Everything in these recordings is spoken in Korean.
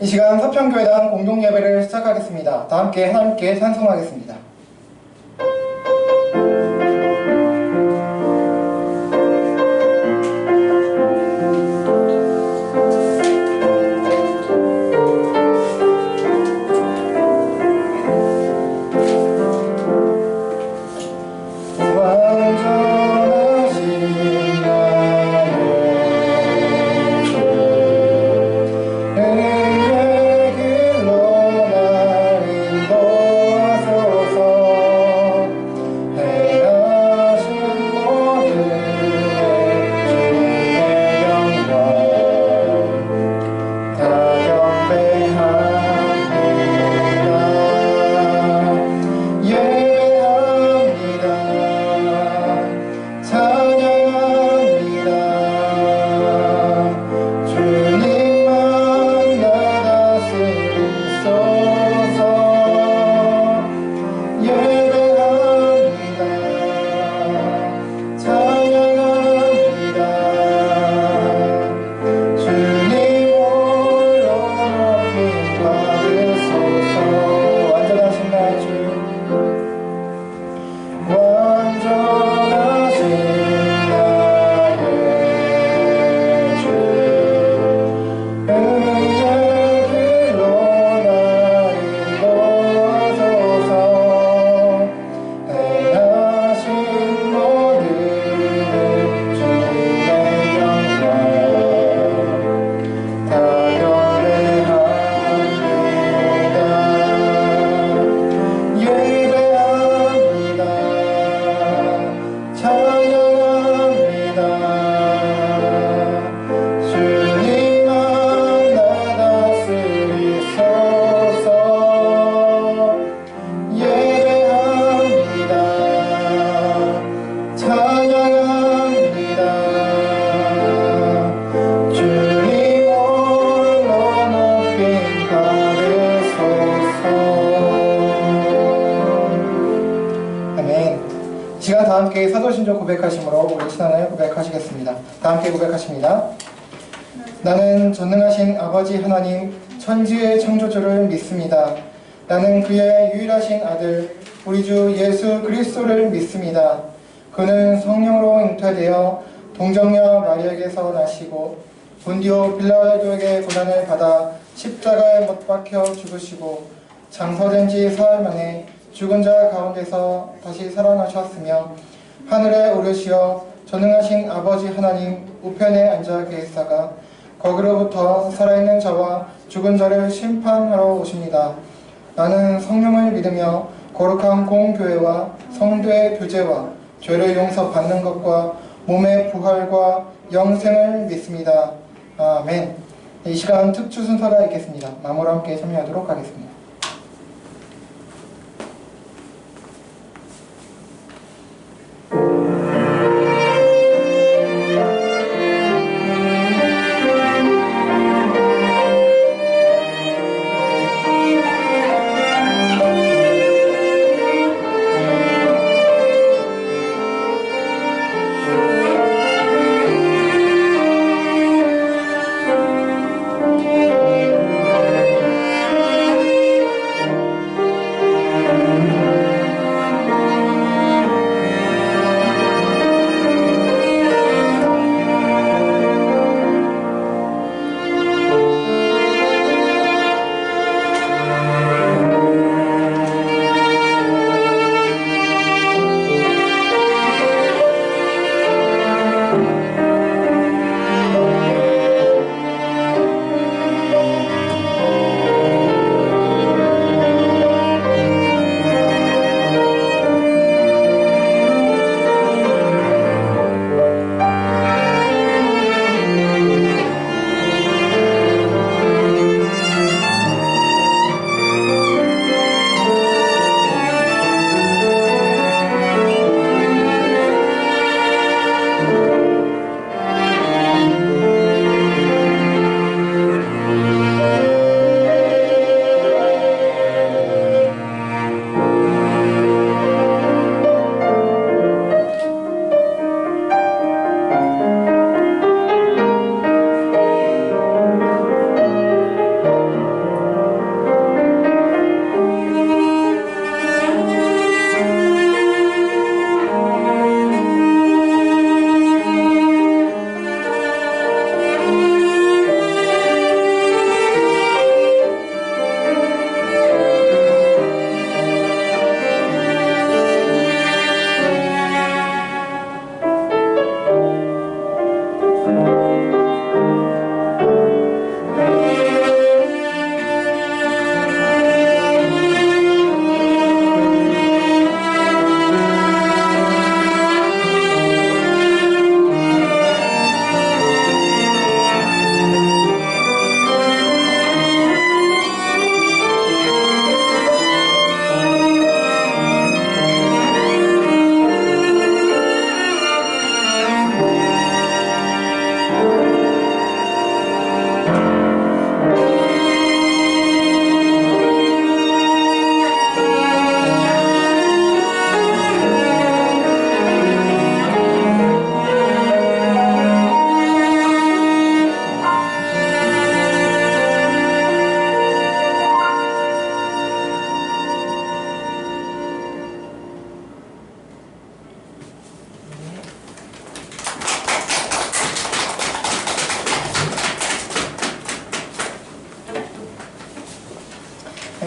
이 시간 서평교회당 공동예배를 시작하겠습니다. 다 함께 하나님께 찬송하겠습니다. 다 함께 사도신조 고백하심으로 우리 신앙을 고백하시겠습니다. 다 함께 고백하십니다. 나는 전능하신 아버지 하나님 천지의 창조주를 믿습니다. 나는 그의 유일하신 아들 우리 주 예수 그리스도를 믿습니다. 그는 성령으로 잉태되어 동정녀 마리아에게서 나시고 본디오 빌라도에게 고난을 받아 십자가에 못 박혀 죽으시고 장사된 지 사흘 만에 죽은 자 가운데서 다시 살아나셨으며 하늘에 오르시어 전능하신 아버지 하나님 우편에 앉아 계시다가 거기로부터 살아있는 자와 죽은 자를 심판하러 오십니다. 나는 성령을 믿으며 거룩한 공교회와 성도의 교제와 죄를 용서받는 것과 몸의 부활과 영생을 믿습니다. 아멘. 이 시간 특주 순서가 있겠습니다. 마무리 함께 참여하도록 하겠습니다.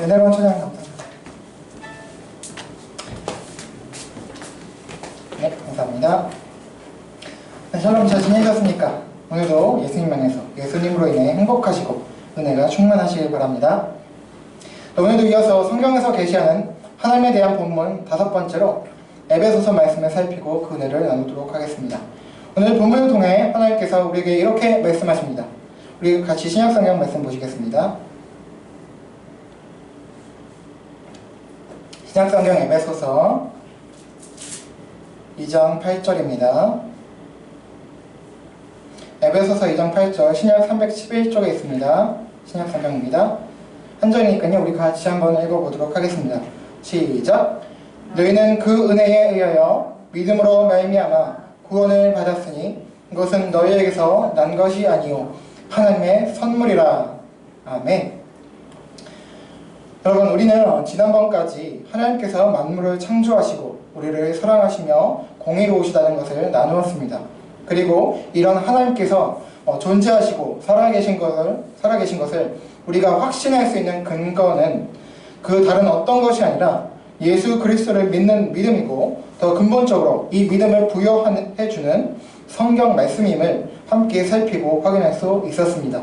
은혜로운 찬양 감사합니다. 네, 감사합니다. 네, 샬롬 잘 지내셨습니까? 오늘도 예수님 안에서 예수님으로 인해 행복하시고 은혜가 충만하시길 바랍니다. 오늘도 이어서 성경에서 계시하는 하나님에 대한 본문 5번째로 에베소서 말씀을 살피고 그 은혜를 나누도록 하겠습니다. 오늘 본문을 통해 하나님께서 우리에게 이렇게 말씀하십니다. 우리 같이 신약성경 말씀 보시겠습니다. 신약성경 에베소서 2장 8절입니다. 에베소서 2장 8절 신약 311쪽에 있습니다. 신약성경입니다. 한 절이니까요. 우리 같이 한번 읽어보도록 하겠습니다. 시작! 너희는 그 은혜에 의하여 믿음으로 말미암아 구원을 받았으니 이것은 너희에게서 난 것이 아니요 하나님의 선물이라. 아멘. 여러분, 우리는 지난번까지 하나님께서 만물을 창조하시고 우리를 사랑하시며 공의로우시다는 것을 나누었습니다. 그리고 이런 하나님께서 존재하시고 살아계신 것을 우리가 확신할 수 있는 근거는 그 다른 어떤 것이 아니라 예수 그리스도를 믿는 믿음이고, 더 근본적으로 이 믿음을 부여해주는 성경 말씀임을 함께 살피고 확인할 수 있었습니다.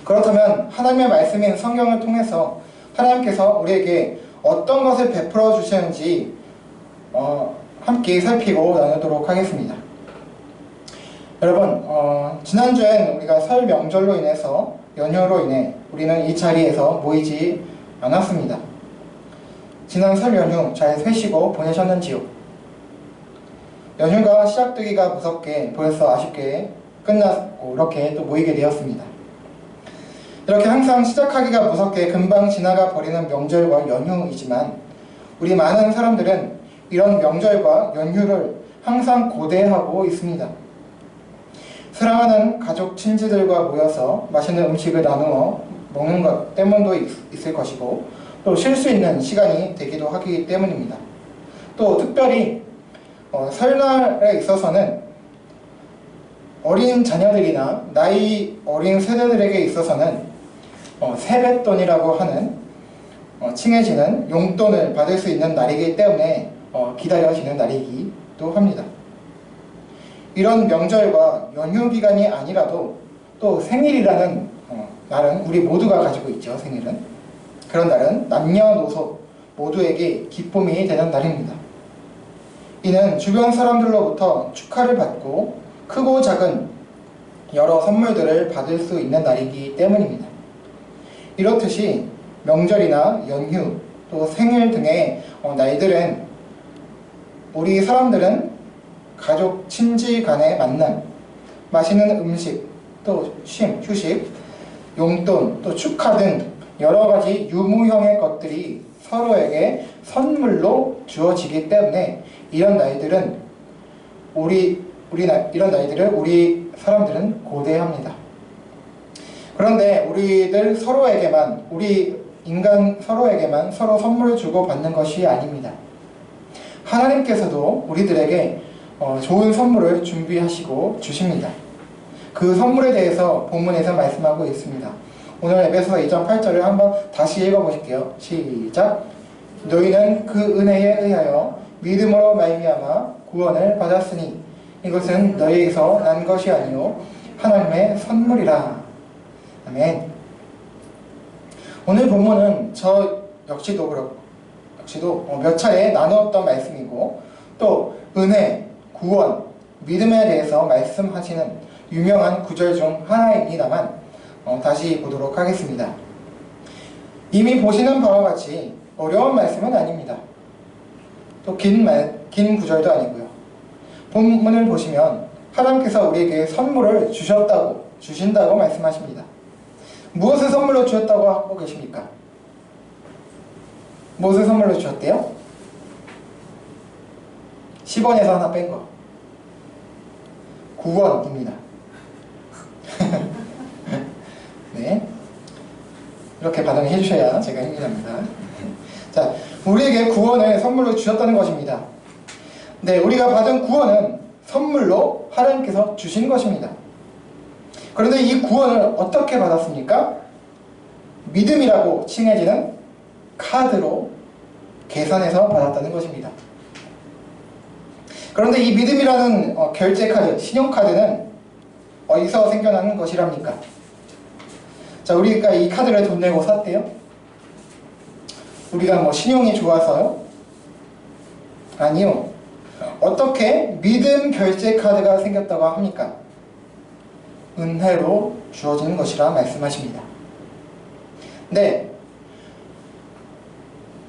그렇다면 하나님의 말씀인 성경을 통해서 하나님께서 우리에게 어떤 것을 베풀어 주시는지 함께 살피고 나누도록 하겠습니다. 여러분, 지난주엔 우리가 설 명절로 인해서 연휴로 인해 우리는 이 자리에서 모이지 않았습니다. 지난 설 연휴 잘 쉬시고 보내셨는지요? 연휴가 시작되기가 무섭게 벌써 아쉽게 끝났고 이렇게 또 모이게 되었습니다. 이렇게 항상 시작하기가 무섭게 금방 지나가 버리는 명절과 연휴이지만 우리 많은 사람들은 이런 명절과 연휴를 항상 고대하고 있습니다. 사랑하는 가족 친지들과 모여서 맛있는 음식을 나누어 먹는 것 때문도 있을 것이고, 또 쉴 수 있는 시간이 되기도 하기 때문입니다. 또 특별히 설날에 있어서는 어린 자녀들이나 나이 어린 세대들에게 있어서는 세뱃돈이라고 하는 칭해지는 용돈을 받을 수 있는 날이기 때문에 기다려지는 날이기도 합니다. 이런 명절과 연휴 기간이 아니라도 또 생일이라는 날은 우리 모두가 가지고 있죠. 생일은. 그런 날은 남녀노소 모두에게 기쁨이 되는 날입니다. 이는 주변 사람들로부터 축하를 받고 크고 작은 여러 선물들을 받을 수 있는 날이기 때문입니다. 이렇듯이 명절이나 연휴 또 생일 등의 날들은 우리 사람들은 가족, 친지 간의 만남, 맛있는 음식, 또 휴식, 용돈, 또 축하 등 여러 가지 유무형의 것들이 서로에게 선물로 주어지기 때문에 이런 날들을 우리 사람들은 고대합니다. 그런데 우리 인간 서로에게만 서로 선물을 주고 받는 것이 아닙니다. 하나님께서도 우리들에게 좋은 선물을 준비하시고 주십니다. 그 선물에 대해서 본문에서 말씀하고 있습니다. 오늘 에베소서 2장 8절을 한번 다시 읽어보실게요. 시작! 너희는 그 은혜에 의하여 믿음으로 말미암아 구원을 받았으니 이것은 너희에게서 난 것이 아니요 하나님의 선물이라. 아멘. 오늘 본문은 저 역시도 몇 차례 나누었던 말씀이고, 또 은혜, 구원, 믿음에 대해서 말씀하시는 유명한 구절 중 하나입니다만 다시 보도록 하겠습니다. 이미 보시는 바와 같이 어려운 말씀은 아닙니다. 또 긴 구절도 아니고요. 본문을 보시면 하나님께서 우리에게 선물을 주신다고 말씀하십니다. 무엇을 선물로 주셨다고 하고 계십니까? 무엇을 선물로 주셨대요? 10원에서 하나 뺀 거. 구원입니다. 네. 이렇게 반응을 해주셔야 제가 힘이 납니다. 자, 우리에게 구원을 선물로 주셨다는 것입니다. 네, 우리가 받은 구원은 선물로 하나님께서 주신 것입니다. 그런데 이 구원을 어떻게 받았습니까? 믿음이라고 칭해지는 카드로 계산해서 받았다는 것입니다. 그런데 이 믿음이라는 결제 카드, 신용카드는 어디서 생겨나는 것이랍니까? 자, 우리가 이 카드를 돈 내고 샀대요? 우리가 뭐 신용이 좋아서요? 아니요. 어떻게 믿음 결제 카드가 생겼다고 합니까? 은혜로 주어지는 것이라 말씀하십니다. 네,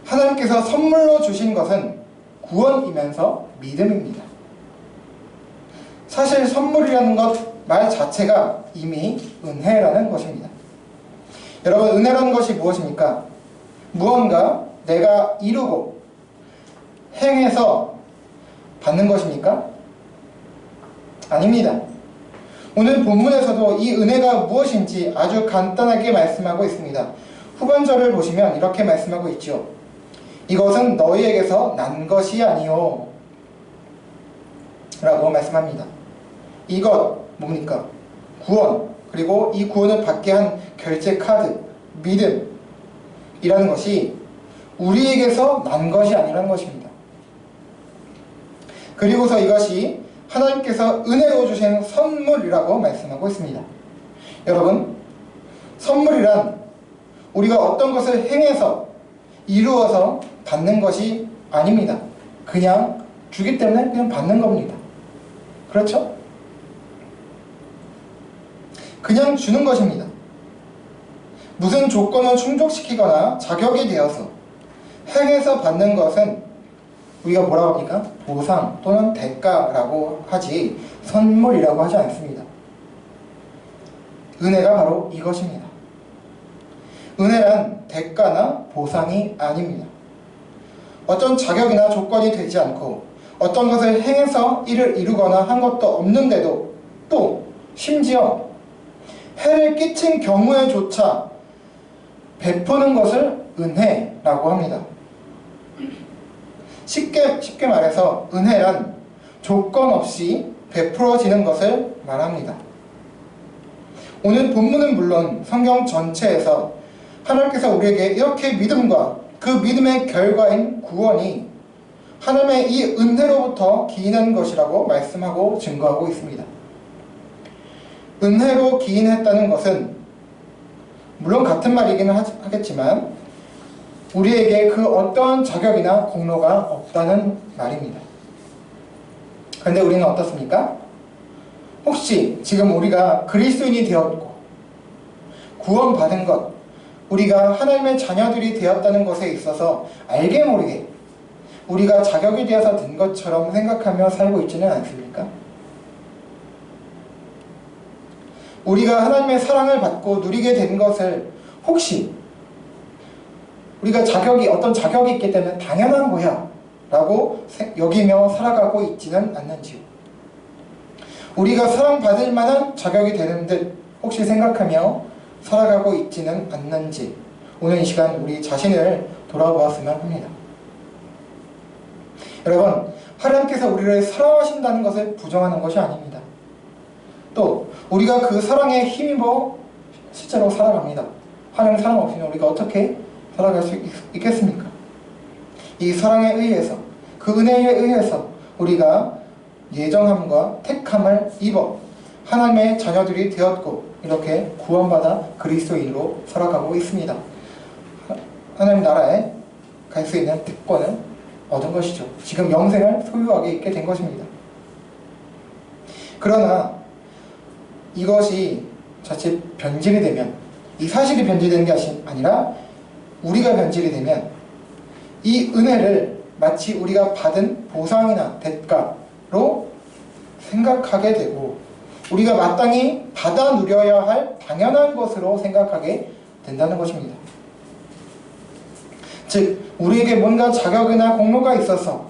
하나님께서 선물로 주신 것은 구원이면서 믿음입니다. 사실 선물이라는 것 말 자체가 이미 은혜라는 것입니다. 여러분, 은혜라는 것이 무엇입니까? 무언가 내가 이루고 행해서 받는 것입니까? 아닙니다. 오늘 본문에서도 이 은혜가 무엇인지 아주 간단하게 말씀하고 있습니다. 후반절을 보시면 이렇게 말씀하고 있죠. 이것은 너희에게서 난 것이 아니요 라고 말씀합니다. 이것 뭡니까? 구원, 그리고 이 구원을 받게 한 결제 카드, 믿음이라는 것이 우리에게서 난 것이 아니라는 것입니다. 그리고서 이것이 하나님께서 은혜로 주신 선물이라고 말씀하고 있습니다. 여러분, 선물이란 우리가 어떤 것을 행해서 이루어서 받는 것이 아닙니다. 그냥 주기 때문에 그냥 받는 겁니다. 그렇죠? 그냥 주는 것입니다. 무슨 조건을 충족시키거나 자격이 되어서 행해서 받는 것은 우리가 뭐라고 합니까? 보상 또는 대가라고 하지 선물이라고 하지 않습니다. 은혜가 바로 이것입니다. 은혜란 대가나 보상이 아닙니다. 어떤 자격이나 조건이 되지 않고 어떤 것을 행해서 이를 이루거나 한 것도 없는데도 또 심지어 해를 끼친 경우에조차 베푸는 것을 은혜라고 합니다. 쉽게 말해서 은혜란 조건 없이 베풀어지는 것을 말합니다. 오늘 본문은 물론 성경 전체에서 하나님께서 우리에게 이렇게 믿음과 그 믿음의 결과인 구원이 하나님의 이 은혜로부터 기인한 것이라고 말씀하고 증거하고 있습니다. 은혜로 기인했다는 것은 물론 같은 말이기는 하겠지만 우리에게 그 어떠한 자격이나 공로가 없다는 말입니다. 그런데 우리는 어떻습니까? 혹시 지금 우리가 그리스도인이 되었고 구원받은 것, 우리가 하나님의 자녀들이 되었다는 것에 있어서 알게 모르게 우리가 자격이 되어서 된 것처럼 생각하며 살고 있지는 않습니까? 우리가 하나님의 사랑을 받고 누리게 된 것을 혹시 우리가 어떤 자격이 있기 때문에 당연한 거야 라고 여기며 살아가고 있지는 않는지요? 우리가 사랑받을 만한 자격이 되는 듯 혹시 생각하며 살아가고 있지는 않는지 오늘 이 시간 우리 자신을 돌아보았으면 합니다. 여러분, 하나님께서 우리를 사랑하신다는 것을 부정하는 것이 아닙니다. 또 우리가 그 사랑에 힘입어 실제로 살아갑니다. 하나님 사랑 없이는 우리가 어떻게 살아갈 수 있겠습니까? 이 사랑에 의해서, 그 은혜에 의해서 우리가 예정함과 택함을 입어 하나님의 자녀들이 되었고 이렇게 구원받아 그리스도인으로 살아가고 있습니다. 하나님 나라에 갈 수 있는 특권을 얻은 것이죠. 지금 영생을 소유하게 있게 된 것입니다. 그러나 이것이 자칫 변질이 되면, 이 사실이 변질되는 게 아니라 우리가 변질이 되면 이 은혜를 마치 우리가 받은 보상이나 대가로 생각하게 되고 우리가 마땅히 받아 누려야 할 당연한 것으로 생각하게 된다는 것입니다. 즉, 우리에게 뭔가 자격이나 공로가 있어서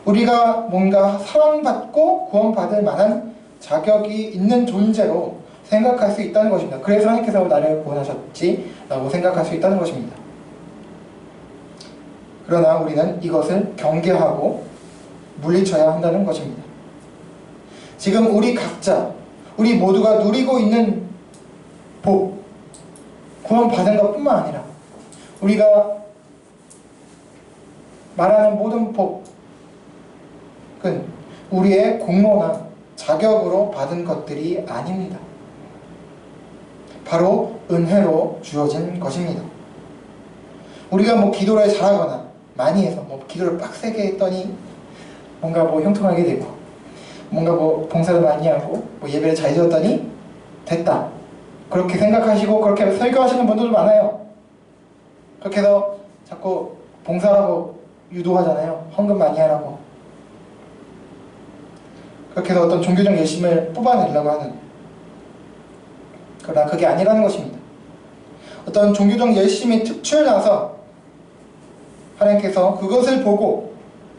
우리가 뭔가 사랑받고 구원받을 만한 자격이 있는 존재로 생각할 수 있다는 것입니다. 그래서 하나님께서 나를 구원하셨지라고 생각할 수 있다는 것입니다. 그러나 우리는 이것을 경계하고 물리쳐야 한다는 것입니다. 지금 우리 각자, 우리 모두가 누리고 있는 복, 구원받은 것뿐만 아니라 우리가 말하는 모든 복은 우리의 공로나 자격으로 받은 것들이 아닙니다. 바로 은혜로 주어진 것입니다. 우리가 뭐 기도를 잘하거나 많이 해서 뭐 기도를 빡세게 했더니 뭔가 뭐 형통하게 되고 뭔가 뭐 봉사를 많이 하고 뭐 예배를 잘 드렸더니 됐다, 그렇게 생각하시고 그렇게 설교하시는 분들도 많아요. 그렇게 해서 자꾸 봉사하라고 유도하잖아요. 헌금 많이 하라고. 그렇게 해서 어떤 종교적 열심을 뽑아내려고 하는, 그러나 그게 아니라는 것입니다. 어떤 종교적 열심이 특출나서 하나님께서 그것을 보고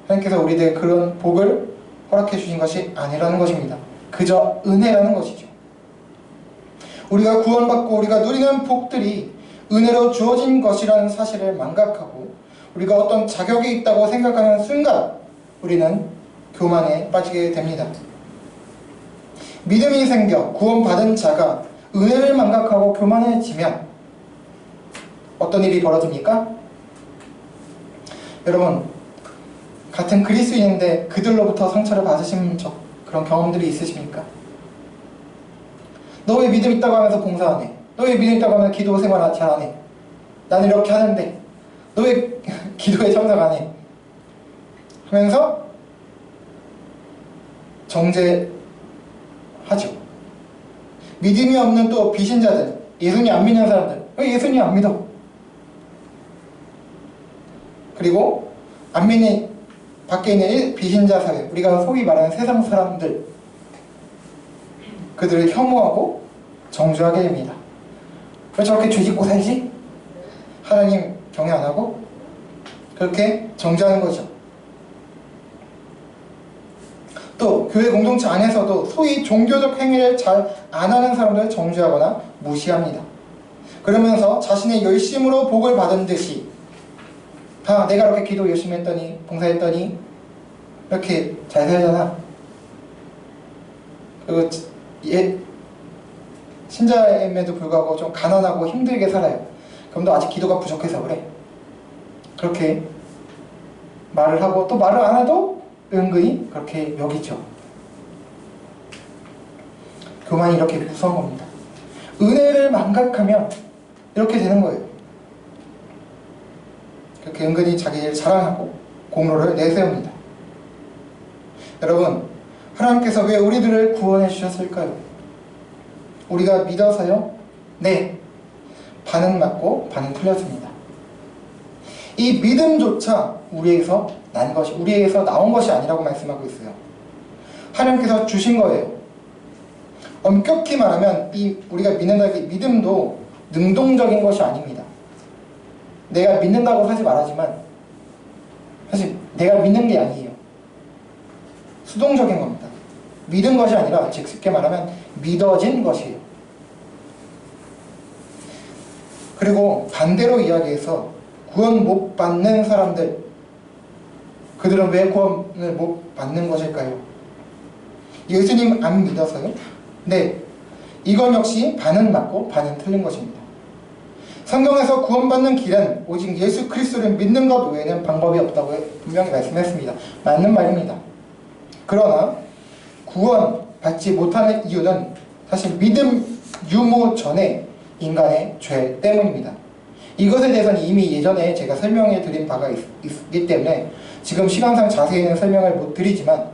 하나님께서 우리에게 그런 복을 허락해 주신 것이 아니라는 것입니다. 그저 은혜라는 것이죠. 우리가 구원받고 우리가 누리는 복들이 은혜로 주어진 것이라는 사실을 망각하고 우리가 어떤 자격이 있다고 생각하는 순간 우리는 교만에 빠지게 됩니다. 믿음이 생겨 구원받은 자가 은혜를 망각하고 교만해지면 어떤 일이 벌어집니까? 여러분, 같은 그리스도인인데 그들로부터 상처를 받으신 그런 경험들이 있으십니까? 너 왜 믿음 있다고 하면서 봉사 안 해? 너 왜 믿음 있다고 하면서 기도 생활 잘 안 해? 나는 이렇게 하는데 너 왜 기도에 참석 안 해? 하면서 정죄하죠. 믿음이 없는 또 비신자들, 예수님 안 믿는 사람들, 왜 예수님 안 믿어? 그리고 안 믿는 밖에 있는 비신자 사회, 우리가 소위 말하는 세상 사람들, 그들을 혐오하고 정죄하게 됩니다. 왜 저렇게 죄짓고 살지? 하나님 경외 안 하고 그렇게 정죄하는 거죠. 또 교회 공동체 안에서도 소위 종교적 행위를 잘 안 하는 사람들을 정죄하거나 무시합니다. 그러면서 자신의 열심으로 복을 받은 듯이 내가 이렇게 기도 열심히 했더니 봉사했더니 이렇게 잘 살잖아. 그리고 신자임에도 불구하고 좀 가난하고 힘들게 살아요. 그럼 너 아직 기도가 부족해서 그래. 그렇게 말을 하고 또 말을 안 해도 은근히 그렇게 여기죠. 교만이 이렇게 무서운 겁니다. 은혜를 망각하면 이렇게 되는 거예요. 그렇게 은근히 자기를 자랑하고 공로를 내세웁니다. 여러분, 하나님께서 왜 우리들을 구원해 주셨을까요? 우리가 믿어서요? 네. 반은 맞고 반은 틀렸습니다. 이 믿음조차 우리에게서 나온 것이 아니라고 말씀하고 있어요. 하나님께서 주신 거예요. 엄격히 말하면 우리가 믿는다는 믿음도 능동적인 것이 아닙니다. 내가 믿는다고 사실 말하지만 사실 내가 믿는 게 아니에요. 수동적인 겁니다. 믿은 것이 아니라 즉 쉽게 말하면 믿어진 것이에요. 그리고 반대로 이야기해서 구원 못 받는 사람들, 그들은 왜 구원을 못 받는 것일까요? 예수님 안 믿어서요? 네, 이건 역시 반은 맞고 반은 틀린 것입니다. 성경에서 구원받는 길은 오직 예수 그리스도를 믿는 것 외에는 방법이 없다고 분명히 말씀했습니다. 맞는 말입니다. 그러나 구원받지 못하는 이유는 사실 믿음 유무 전에 인간의 죄 때문입니다. 이것에 대해서는 이미 예전에 제가 설명해 드린 바가 있기 때문에 지금 시간상 자세히는 설명을 못 드리지만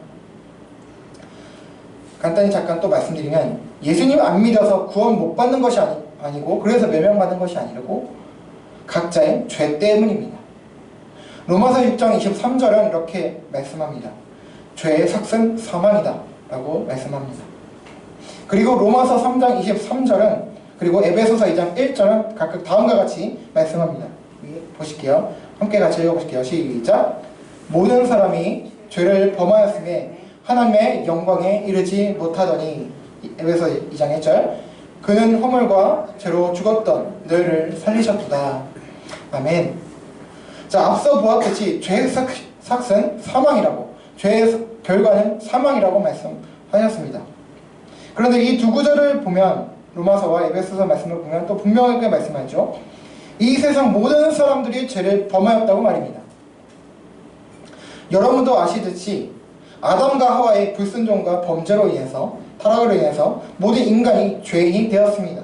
간단히 잠깐 또 말씀드리면 예수님 안 믿어서 구원 못 받는 것이 아니고 그래서 멸망받는 것이 아니고 각자의 죄 때문입니다. 로마서 6장 23절은 이렇게 말씀합니다. 죄의 삭은 사망이다 라고 말씀합니다. 그리고 로마서 3장 23절은 그리고 에베소서 2장 1절은 각각 다음과 같이 말씀합니다. 보실게요. 함께 같이 읽어보실게요. 시작. 모든 사람이 죄를 범하였음에 하나님의 영광에 이르지 못하더니 에베소 2장 1절 그는 허물과 죄로 죽었던 너희를 살리셨도다. 아멘. 자, 앞서 보았듯이 죄의 삭은 사망이라고, 죄의 결과는 사망이라고 말씀하셨습니다. 그런데 이 두 구절을 보면 로마서와 에베소서 말씀을 보면 또 분명하게 말씀하죠. 이 세상 모든 사람들이 죄를 범하였다고 말입니다. 여러분도 아시듯이 아담과 하와의 불순종과 범죄로 인해서, 타락으로 인해서 모든 인간이 죄인이 되었습니다.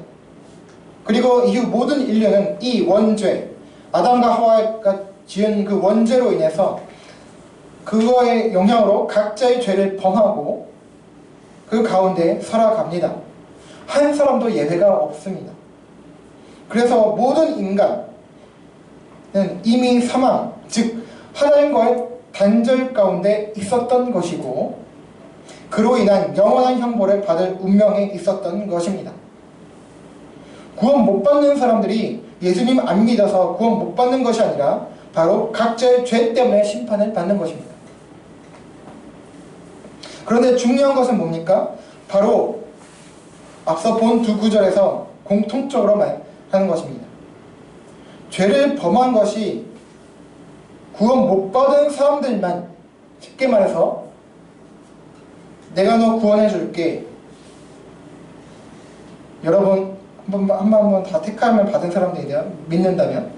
그리고 이후 모든 인류는 이 원죄, 아담과 하와가 지은 그 원죄로 인해서 그거의 영향으로 각자의 죄를 범하고 그 가운데 살아갑니다. 한 사람도 예외가 없습니다. 그래서 모든 인간은 이미 사망, 즉 하나님과의 단절 가운데 있었던 것이고 그로 인한 영원한 형벌을 받을 운명에 있었던 것입니다. 구원 못 받는 사람들이 예수님 안 믿어서 구원 못 받는 것이 아니라 바로 각자의 죄 때문에 심판을 받는 것입니다. 그런데 중요한 것은 뭡니까? 바로 앞서 본 두 구절에서 공통적으로 하는 것입니다. 죄를 범한 것이 구원 못 받은 사람들만, 쉽게 말해서 내가 너 구원해 줄게, 여러분 한번 다 택함을 받은 사람들이냐 믿는다면,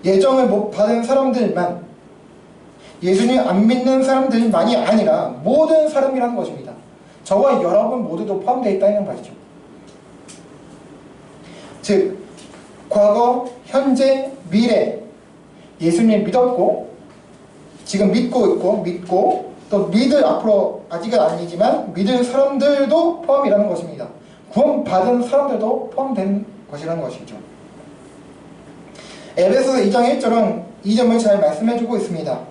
예정을 못 받은 사람들만, 예수님 안 믿는 사람들만이 아니라 모든 사람이라는 것입니다. 저와 여러분 모두도 포함되어 있다는 말이죠. 즉 과거, 현재, 미래 예수님 믿었고 지금 믿고 또 믿을, 앞으로 아직은 아니지만 믿을 사람들도 포함이라는 것입니다. 구원받은 사람들도 포함된 것이라는 것이죠. 에베소서 2장 1절은 이 점을 잘 말씀해주고 있습니다.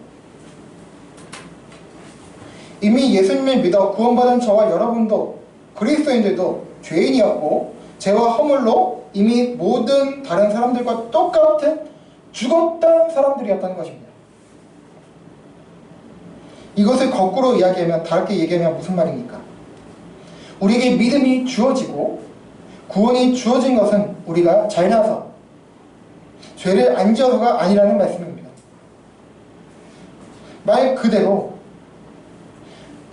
이미 예수님을 믿어 구원받은 저와 여러분도, 그리스도인들도 죄인이었고 죄와 허물로 이미 모든 다른 사람들과 똑같은 죽었던 사람들이었다는 것입니다. 이것을 거꾸로 이야기하면, 다르게 얘기하면 무슨 말입니까? 우리에게 믿음이 주어지고 구원이 주어진 것은 우리가 잘나서 죄를 안 지어서가 아니라는 말씀입니다. 말 그대로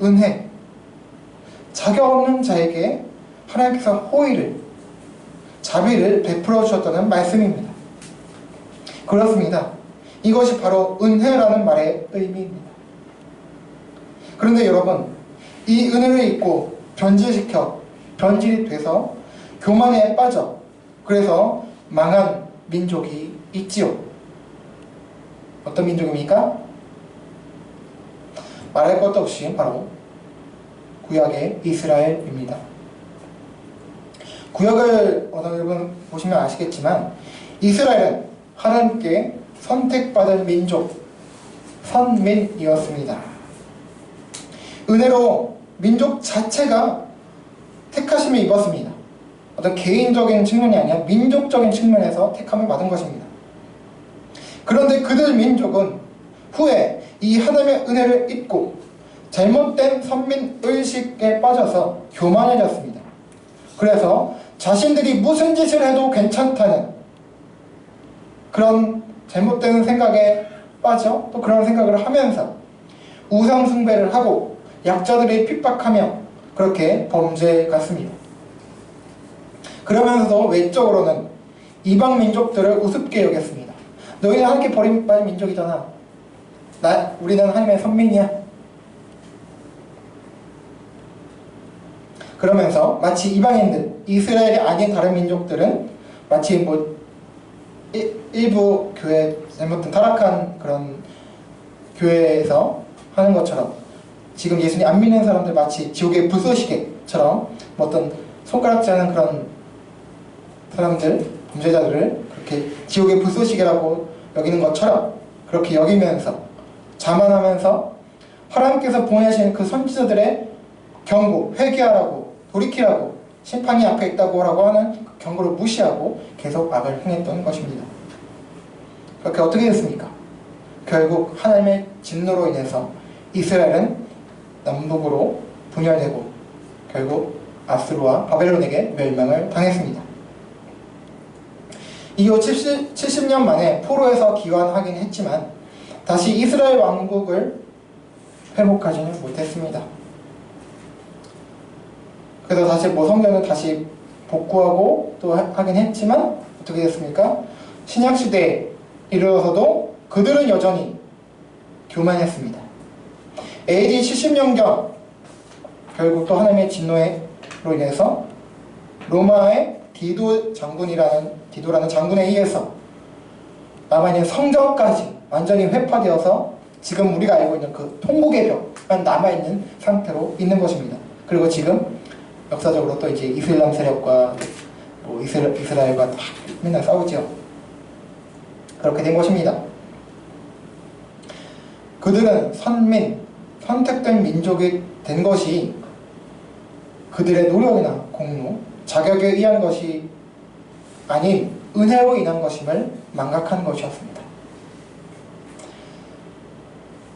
은혜, 자격 없는 자에게 하나님께서 호의를, 자비를 베풀어 주셨다는 말씀입니다. 그렇습니다. 이것이 바로 은혜라는 말의 의미입니다. 그런데 여러분, 이 은혜를 잊고 변질이 돼서 교만에 빠져 그래서 망한 민족이 있지요. 어떤 민족입니까? 말할 것도 없이 바로 구약의 이스라엘입니다. 구약을 여러분 보시면 아시겠지만 이스라엘은 하나님께 선택받은 민족, 선민이었습니다. 은혜로 민족 자체가 택하심을 입었습니다. 어떤 개인적인 측면이 아니라 민족적인 측면에서 택함을 받은 것입니다. 그런데 그들 민족은 후에 이 하나님의 은혜를 잊고 잘못된 선민의식에 빠져서 교만해졌습니다. 그래서 자신들이 무슨 짓을 해도 괜찮다는 그런 잘못된 생각에 빠져 또 그런 생각을 하면서 우상숭배를 하고 약자들이 핍박하며 그렇게 범죄에 갔습니다. 그러면서도 외적으로는 이방 민족들을 우습게 여겼습니다. 너희는 하나님께 버림받은 민족이잖아. 우리는 하나님의 선민이야. 그러면서 마치 이방인들, 이스라엘이 아닌 다른 민족들은 마치 일부 교회, 잘못된 타락한 그런 교회에서 하는 것처럼 지금 예수님 안 믿는 사람들 마치 지옥의 불쏘시개처럼 어떤 손가락질 하는 그런 사람들, 범죄자들을 그렇게 지옥의 불쏘시개라고 여기는 것처럼 그렇게 여기면서 자만하면서 하나님께서 보내신 그 선지자들의 경고, 회개하라고, 돌이키라고, 심판이 앞에 있다고 라고 하는 그 경고를 무시하고 계속 악을 행했던 것입니다. 그렇게 어떻게 됐습니까? 결국 하나님의 진노로 인해서 이스라엘은 남북으로 분열되고 결국 아수르와 바벨론에게 멸망을 당했습니다. 이후 70년 만에 포로에서 귀환하긴 했지만 다시 이스라엘 왕국을 회복하지는 못했습니다. 그래서 다시 뭐 성전을 다시 복구하고 또 하긴 했지만 어떻게 됐습니까? 신약시대에 이르러서도 그들은 여전히 교만했습니다. AD 70년경 결국 또 하나님의 진노로 인해서 로마의 디도라는 장군에 의해서 남아있는 성전까지 완전히 회파되어서 지금 우리가 알고 있는 그 통곡의 벽만 남아있는 상태로 있는 것입니다. 그리고 지금 역사적으로 또 이제 이슬람 세력과 뭐 이스라엘과 다 맨날 싸우죠. 그렇게 된 것입니다. 그들은 선택된 민족이 된 것이 그들의 노력이나 공로, 자격에 의한 것이 아닌 은혜로 인한 것임을 망각한 것이었습니다.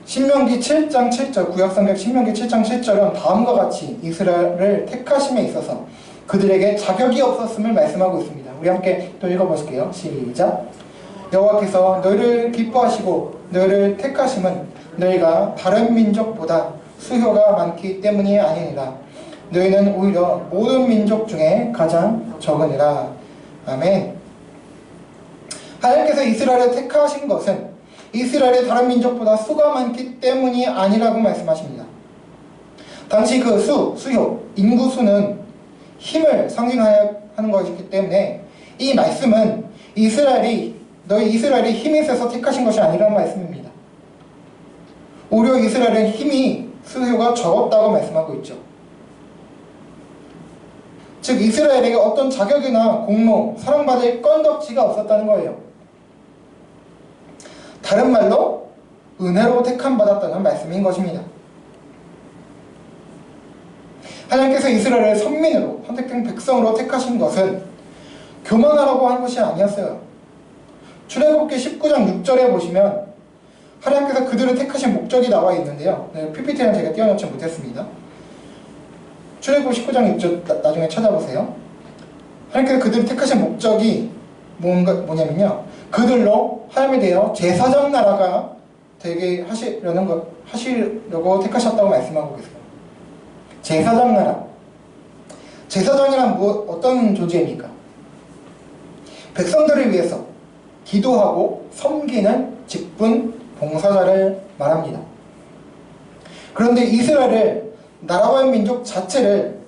신명기 7장 7절, 구약성경 신명기 7장 7절은 다음과 같이 이스라엘을 택하심에 있어서 그들에게 자격이 없었음을 말씀하고 있습니다. 우리 함께 또 읽어보실게요. 시작. 여호와께서 너희를 기뻐하시고 너희를 택하심은 너희가 다른 민족보다 수효가 많기 때문이 아니니라. 너희는 오히려 모든 민족 중에 가장 적으니라. 아멘. 하나님께서 이스라엘을 택하신 것은 이스라엘의 다른 민족보다 수가 많기 때문이 아니라고 말씀하십니다. 당시 그 수효, 인구수는 힘을 상징하는 것이기 때문에 이 말씀은 너희 이스라엘이 힘이 세서 택하신 것이 아니라는 말씀입니다. 오히려 이스라엘은 수효가 적었다고 말씀하고 있죠. 즉 이스라엘에게 어떤 자격이나 공로, 사랑받을 건덕지가 없었다는 거예요. 다른 말로 은혜로 택함받았다는 말씀인 것입니다. 하나님께서 이스라엘을 선민으로 선택된 백성으로 택하신 것은 교만하라고 한 것이 아니었어요. 출애굽기 19장 6절에 보시면 하나님께서 그들을 택하신 목적이 나와 있는데요. PPT는 제가 띄워놓지 못했습니다. 출애굽기 19장 6절 나중에 찾아보세요. 하나님께서 그들을 택하신 목적이 뭐냐면요. 그들로 하나님에 대하여 제사장 나라가 되게 하시려고 택하셨다고 말씀하고 계세요. 제사장 나라. 제사장이란 어떤 존재입니까? 백성들을 위해서 기도하고 섬기는 직분 봉사자를 말합니다. 그런데 이스라엘을 나라와 민족 자체를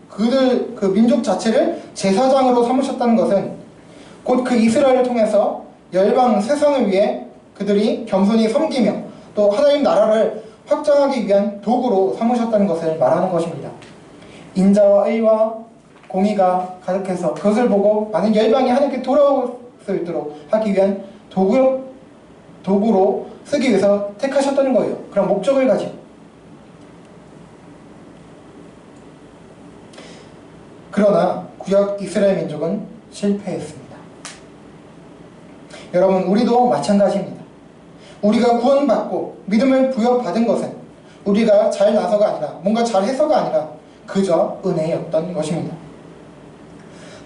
그 민족 자체를 제사장으로 삼으셨다는 것은 곧 그 이스라엘을 통해서 열방 세상을 위해 그들이 겸손히 섬기며 또 하나님 나라를 확장하기 위한 도구로 삼으셨다는 것을 말하는 것입니다. 인자와 의와 공의가 가득해서 그것을 보고 많은 열방이 하나님께 돌아올 수 있도록 하기 위한 도구로 쓰기 위해서 택하셨다는 거예요. 그런 목적을 가지고. 그러나 구약 이스라엘 민족은 실패했습니다. 여러분, 우리도 마찬가지입니다. 우리가 구원받고 믿음을 부여받은 것은 우리가 잘 나서가 아니라 뭔가 잘해서가 아니라 그저 은혜였던 것입니다.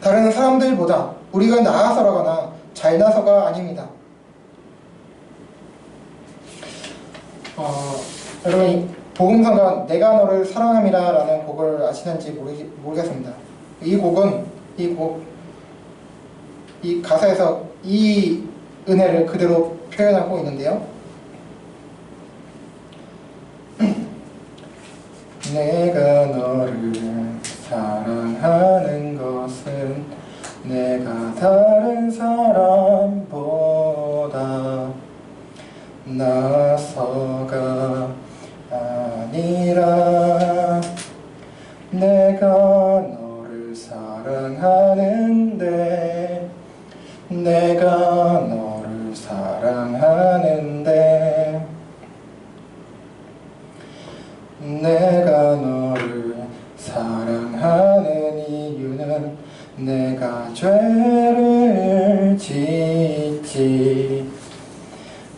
다른 사람들보다 우리가 나아서라거나 잘나서가 아닙니다. 여러분, 복음성가 내가 너를 사랑함이라 라는 곡을 아시는지 모르겠습니다. 이 가사에서 이 은혜를 그대로 표현하고 있는데요. 내가 너를 사랑하는 것은 내가 다른 사람보다 나서가 아니라 내가 너를 사랑하는데 내가 너를 사랑하는데 내가 너를 사랑하는 이유는 내가 죄를 짓지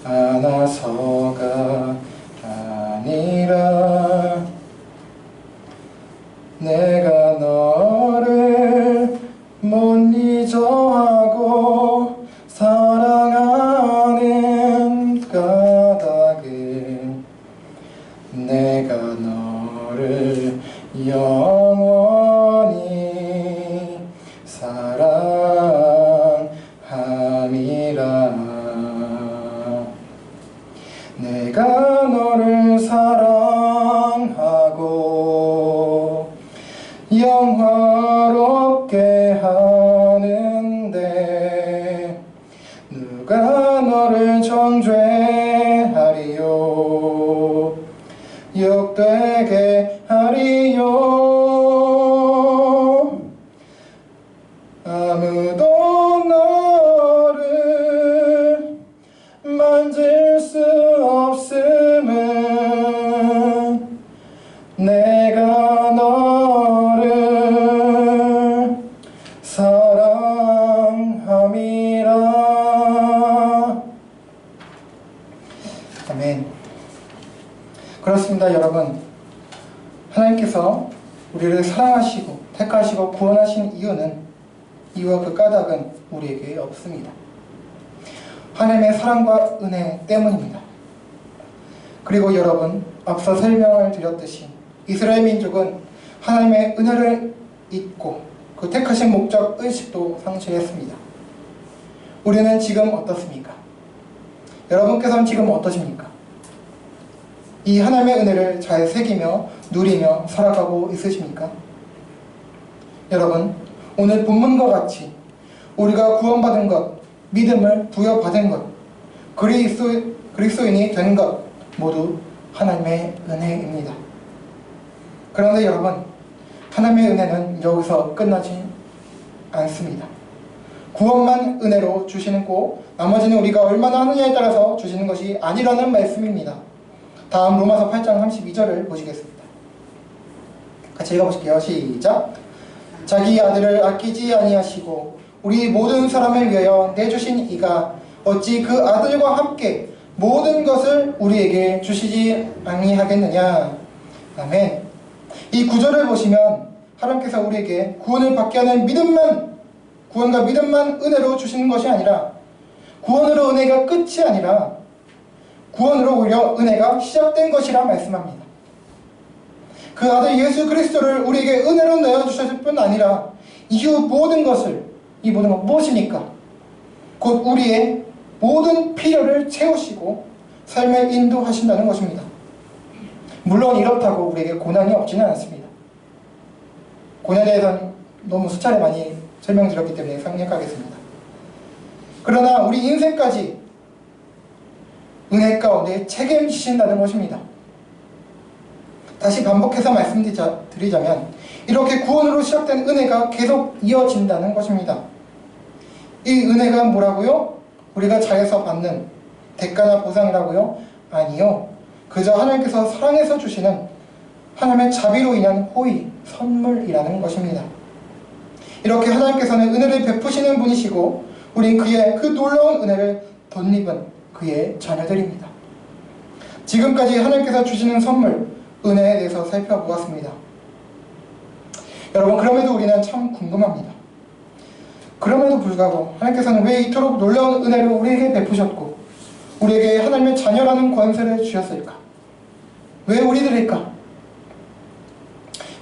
않아서가 아니라 내가 너를 못 잊어하고 사랑하는 까닭은 내가 너를 영원히 사랑함이라. 내가 너를 사랑하고 영화롭게 하는데 누가 너를 정죄하리요 욕되게 하리요. 아무도 너를 만질 수 없음은 내가 너를 사랑함이라. 아멘. 그렇습니다, 여러분. 하나님께서 우리를 사랑하시고 택하시고 구원하신 이유와 그 까닭은 우리에게 없습니다. 하나님의 사랑과 은혜 때문입니다. 그리고 여러분, 앞서 설명을 드렸듯이 이스라엘 민족은 하나님의 은혜를 잊고 그 택하신 목적 의식도 상실했습니다. 우리는 지금 어떻습니까? 여러분께서는 지금 어떠십니까? 이 하나님의 은혜를 잘 새기며 누리며 살아가고 있으십니까? 여러분, 오늘 본문과 같이 우리가 구원받은 것, 믿음을 부여받은 것, 그리스도인이 된 것 모두 하나님의 은혜입니다. 그런데 여러분, 하나님의 은혜는 여기서 끝나지 않습니다. 구원만 은혜로 주시는 고 나머지는 우리가 얼마나 하느냐에 따라서 주시는 것이 아니라는 말씀입니다. 다음 로마서 8장 32절을 보시겠습니다. 같이 읽어보실게요. 시작. 자기 아들을 아끼지 아니하시고 우리 모든 사람을 위하여 내주신 이가 어찌 그 아들과 함께 모든 것을 우리에게 주시지 아니하겠느냐. 아멘. 이 구절을 보시면 하나님께서 우리에게 구원을 받게 하는 구원과 믿음만 은혜로 주시는 것이 아니라 구원으로 은혜가 끝이 아니라 구원으로 오히려 은혜가 시작된 것이라 말씀합니다. 그 아들 예수 그리스도를 우리에게 은혜로 내어주셨을 뿐 아니라 이후 모든 것을, 이 모든 것 무엇입니까? 곧 우리의 모든 필요를 채우시고 삶에 인도하신다는 것입니다. 물론 이렇다고 우리에게 고난이 없지는 않습니다. 고난에 대해서는 너무 수차례 많이 설명드렸기 때문에 생략하겠습니다. 그러나 우리 인생까지 은혜 가운데 책임지신다는 것입니다. 다시 반복해서 말씀드리자면 이렇게 구원으로 시작된 은혜가 계속 이어진다는 것입니다. 이 은혜가 뭐라고요? 우리가 잘해서 받는 대가나 보상이라고요? 아니요. 그저 하나님께서 사랑해서 주시는 하나님의 자비로 인한 호의, 선물이라는 것입니다. 이렇게 하나님께서는 은혜를 베푸시는 분이시고 우린 그의 그 놀라운 은혜를 덧입은 그의 자녀들입니다. 지금까지 하나님께서 주시는 선물, 은혜에 대해서 살펴보았습니다. 여러분, 그럼에도 우리는 참 궁금합니다. 그럼에도 불구하고 하나님께서는 왜 이토록 놀라운 은혜를 우리에게 베푸셨고 우리에게 하나님의 자녀라는 권세를 주셨을까? 왜 우리들일까?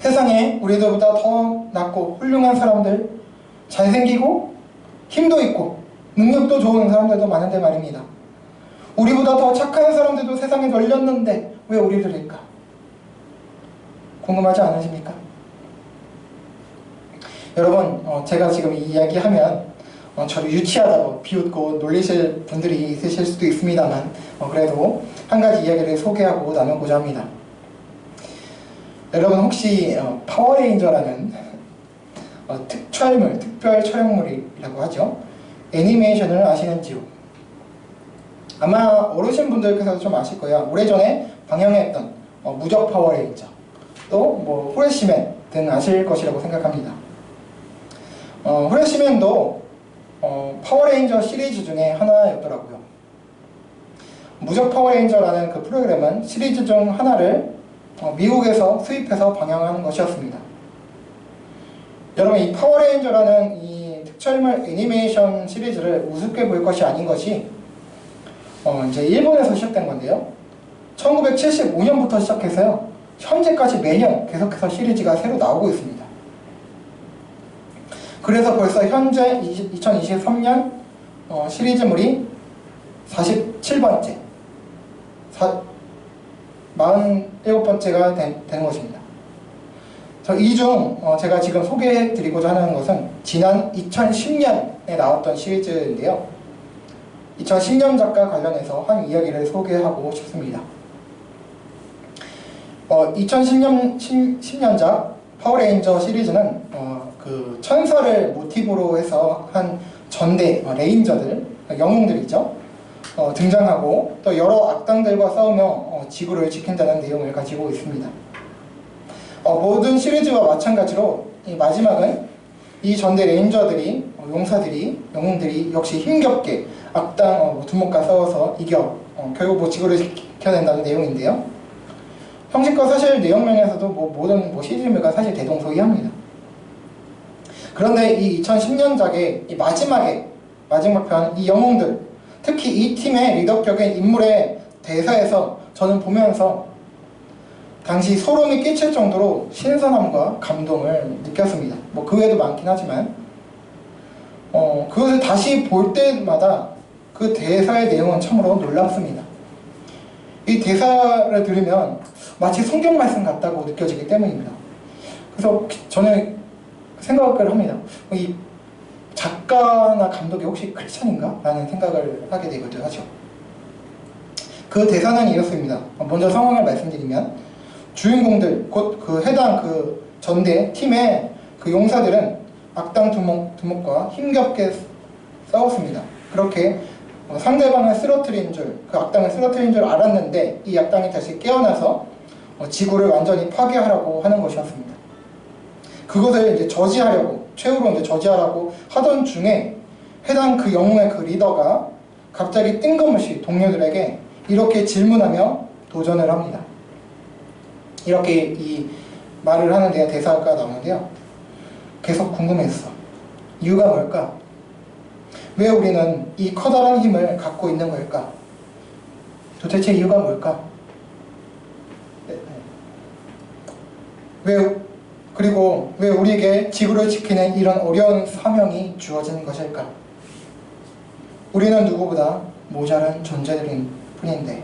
세상에 우리들보다 더 낫고 훌륭한 사람들, 잘생기고 힘도 있고 능력도 좋은 사람들도 많은데 말입니다. 우리보다 더 착한 사람들도 세상에 널렸는데 왜 우리들일까? 궁금하지 않으십니까? 여러분, 제가 지금 이 이야기하면 저를 유치하다고 비웃고 놀리실 분들이 있으실 수도 있습니다만 그래도 한 가지 이야기를 소개하고 나누고자 합니다. 여러분, 혹시 파워레인저라는 특별 촬영물이라고 하죠. 애니메이션을 아시는지요? 아마 어르신분들께서 좀 아실 거예요. 오래전에 방영했던 무적 파워레인저, 또 후레쉬맨 등 아실 것이라고 생각합니다. 후레쉬맨도 파워레인저 시리즈 중에 하나였더라고요. 무적 파워레인저라는 그 프로그램은 시리즈 중 하나를 미국에서 수입해서 방영하는 것이었습니다. 여러분, 이 파워레인저라는 이 특촬물 애니메이션 시리즈를 우습게 볼 것이 아닌 것이 이제 일본에서 시작된 건데요. 1975년부터 시작해서요, 현재까지 매년 계속해서 시리즈가 새로 나오고 있습니다. 그래서 벌써 현재 2023년 시리즈물이 47번째, 47번째가 되는 것입니다. 이 중 제가 지금 소개해드리고자 하는 것은 지난 2010년에 나왔던 시리즈인데요. 2010년 작가 관련해서 한 이야기를 소개하고 싶습니다. 2010년작 파워레인저 시리즈는 그 천사를 모티브로 해서 한 전대 레인저들, 영웅들이죠. 등장하고 또 여러 악당들과 싸우며 지구를 지킨다는 내용을 가지고 있습니다. 모든 시리즈와 마찬가지로 이 마지막은 이 전대 레인저들이, 용사들이, 영웅들이 역시 힘겹게 악당 두목과 싸워서 이겨 결국 지구를 지켜낸다는 내용인데요. 형식과 사실 내용면에서도 모든 시리즈물과 사실 대동소이합니다. 그런데 이 2010년작의 이 마지막 편, 이 영웅들, 특히 이 팀의 리더격인 인물의 대사에서 저는 보면서 당시 소름이 끼칠 정도로 신선함과 감동을 느꼈습니다. 그 외에도 많긴 하지만 그것을 다시 볼 때마다 그 대사의 내용은 참으로 놀랍습니다. 이 대사를 들으면 마치 성경 말씀 같다고 느껴지기 때문입니다. 그래서 저는 생각을 합니다. 이 작가나 감독이 혹시 크리스찬인가? 라는 생각을 하게 되기도 하죠. 그 대사는 이렇습니다. 먼저 상황을 말씀드리면 주인공들, 곧 그 해당 그 전대 팀의 그 용사들은 악당 두목과 힘겹게 싸웠습니다. 그렇게 상대방을 쓰러뜨린 줄, 그 악당을 쓰러뜨린 줄 알았는데 이 악당이 다시 깨어나서 지구를 완전히 파괴하라고 하는 것이었습니다. 그것을 이제 최후로 이제 저지하라고 하던 중에 해당 그 영웅의 그 리더가 갑자기 뜬금없이 동료들에게 이렇게 질문하며 도전을 합니다. 이렇게 이 말을 하는데요. 대사가 나오는데요. 계속 궁금했어. 이유가 뭘까? 왜 우리는 이 커다란 힘을 갖고 있는 걸까? 도대체 이유가 뭘까? 그리고 왜 우리에게 지구를 지키는 이런 어려운 사명이 주어진 것일까? 우리는 누구보다 모자란 존재들인 뿐인데.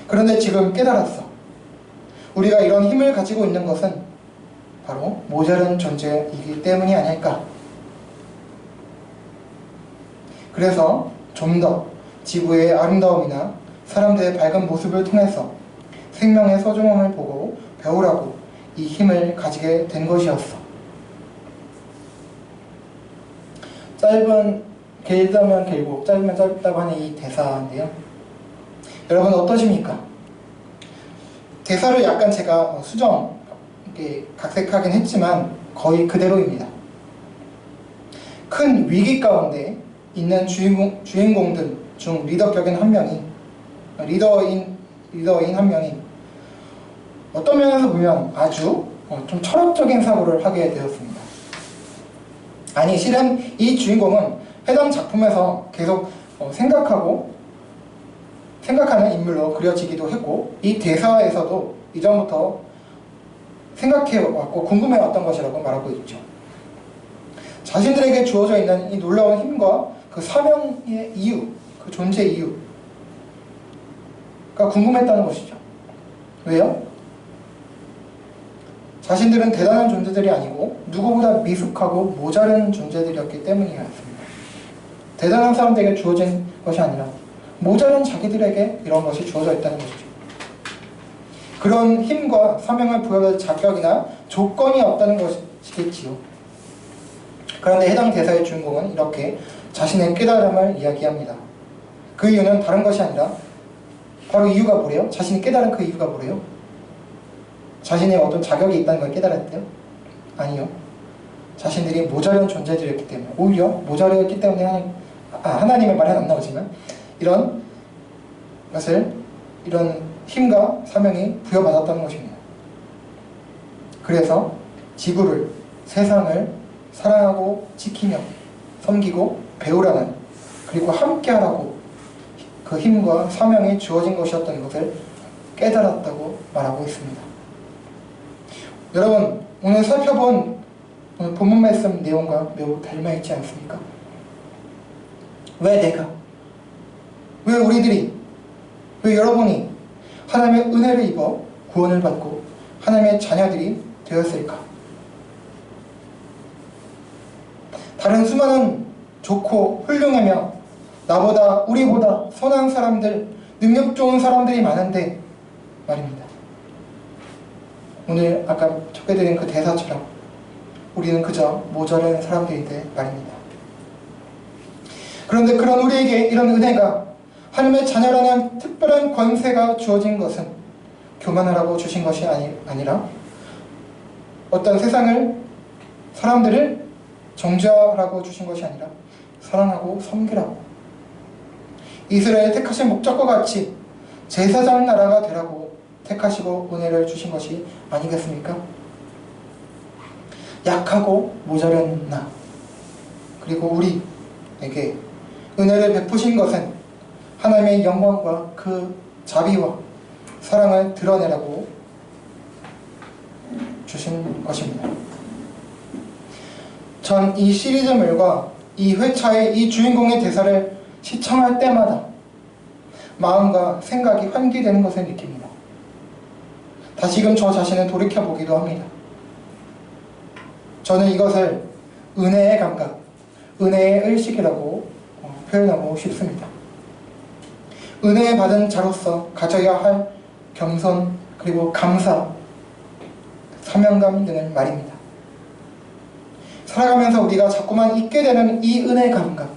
그런데 지금 깨달았어. 우리가 이런 힘을 가지고 있는 것은 바로 모자란 존재이기 때문이 아닐까. 그래서 좀 더 지구의 아름다움이나 사람들의 밝은 모습을 통해서 생명의 소중함을 보고 배우라고 이 힘을 가지게 된 것이었어. 길다면 길고 짧으면 짧다고 하는 이 대사인데요. 여러분 어떠십니까? 대사를 약간 제가 이렇게 각색하긴 했지만 거의 그대로입니다. 큰 위기 가운데 있는 주인공들 중 리더인 한 명이 어떤 면에서 보면 아주 좀 철학적인 사고를 하게 되었습니다. 아니, 실은 이 주인공은 해당 작품에서 계속 생각하는 인물로 그려지기도 했고, 이 대사에서도 이전부터 생각해왔고 궁금해왔던 것이라고 말하고 있죠. 자신들에게 주어져 있는 이 놀라운 힘과 그 사명의 이유, 그 존재 이유가 궁금했다는 것이죠. 왜요? 자신들은 대단한 존재들이 아니고 누구보다 미숙하고 모자른 존재들이었기 때문이었습니다. 대단한 사람들에게 주어진 것이 아니라 모자란 자기들에게 이런 것이 주어져 있다는 것이죠. 그런 힘과 사명을 부여할 자격이나 조건이 없다는 것이겠지요. 그런데 해당 대사의 주인공은 이렇게 자신의 깨달음을 이야기합니다. 그 이유는 다른 것이 아니라 바로 이유가 뭐래요? 자신이 깨달은 그 이유가 뭐래요? 자신의 어떤 자격이 있다는 걸 깨달았대요? 아니요. 자신들이 모자란 존재들이었기 때문에, 오히려 모자랐기 때문에 하나님의 말은 안 나오지만 이런 힘과 사명이 부여받았다는 것입니다. 그래서 지구를, 세상을 사랑하고 지키며 섬기고 배우라는, 그리고 함께하라고 그 힘과 사명이 주어진 것이었던 것을 깨달았다고 말하고 있습니다. 여러분, 오늘 살펴본 오늘 본문 말씀 내용과 매우 닮아있지 않습니까? 왜 내가, 왜 우리들이, 왜 여러분이 하나님의 은혜를 입어 구원을 받고 하나님의 자녀들이 되었을까? 다른 수많은 좋고 훌륭하며 나보다 우리보다 선한 사람들, 능력 좋은 사람들이 많은데 말입니다. 오늘 아까 소개드린 그 대사처럼 우리는 그저 모자란 사람들인데 말입니다. 그런데 그런 우리에게 이런 은혜가, 하나님의 자녀라는 특별한 권세가 주어진 것은 교만하라고 주신 것이 아니라 어떤 사람들을 정죄하라고 주신 것이 아니라 사랑하고 섬기라고, 이스라엘 택하신 목적과 같이 제사장 나라가 되라고 택하시고 은혜를 주신 것이 아니겠습니까? 약하고 모자란 나, 그리고 우리에게 은혜를 베푸신 것은 하나님의 영광과 그 자비와 사랑을 드러내라고 주신 것입니다. 전 이 시리즈물과 이 회차의 이 주인공의 대사를 시청할 때마다 마음과 생각이 환기되는 것을 느낍니다. 다시금 저 자신을 돌이켜보기도 합니다. 저는 이것을 은혜의 감각, 은혜의 의식이라고 표현하고 싶습니다. 은혜 받은 자로서 가져야 할 겸손, 그리고 감사, 사명감 등을 말입니다. 살아가면서 우리가 자꾸만 잊게 되는 이 은혜 감각,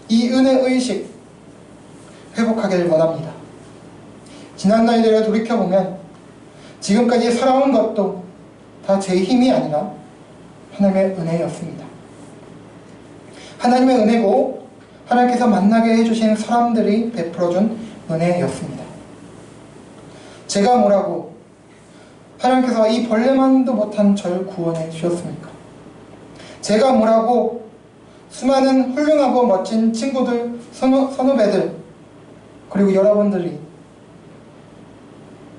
이 은혜 의식 회복하길 원합니다. 지난 날들을 돌이켜보면 지금까지 살아온 것도 다 제 힘이 아니라 하나님의 은혜였습니다. 하나님의 은혜고 하나님께서 만나게 해주신 사람들이 베풀어준 은혜였습니다. 제가 뭐라고 하나님께서 이 벌레만도 못한 절 구원해 주셨습니까? 제가 뭐라고 수많은 훌륭하고 멋진 친구들, 선후배들, 그리고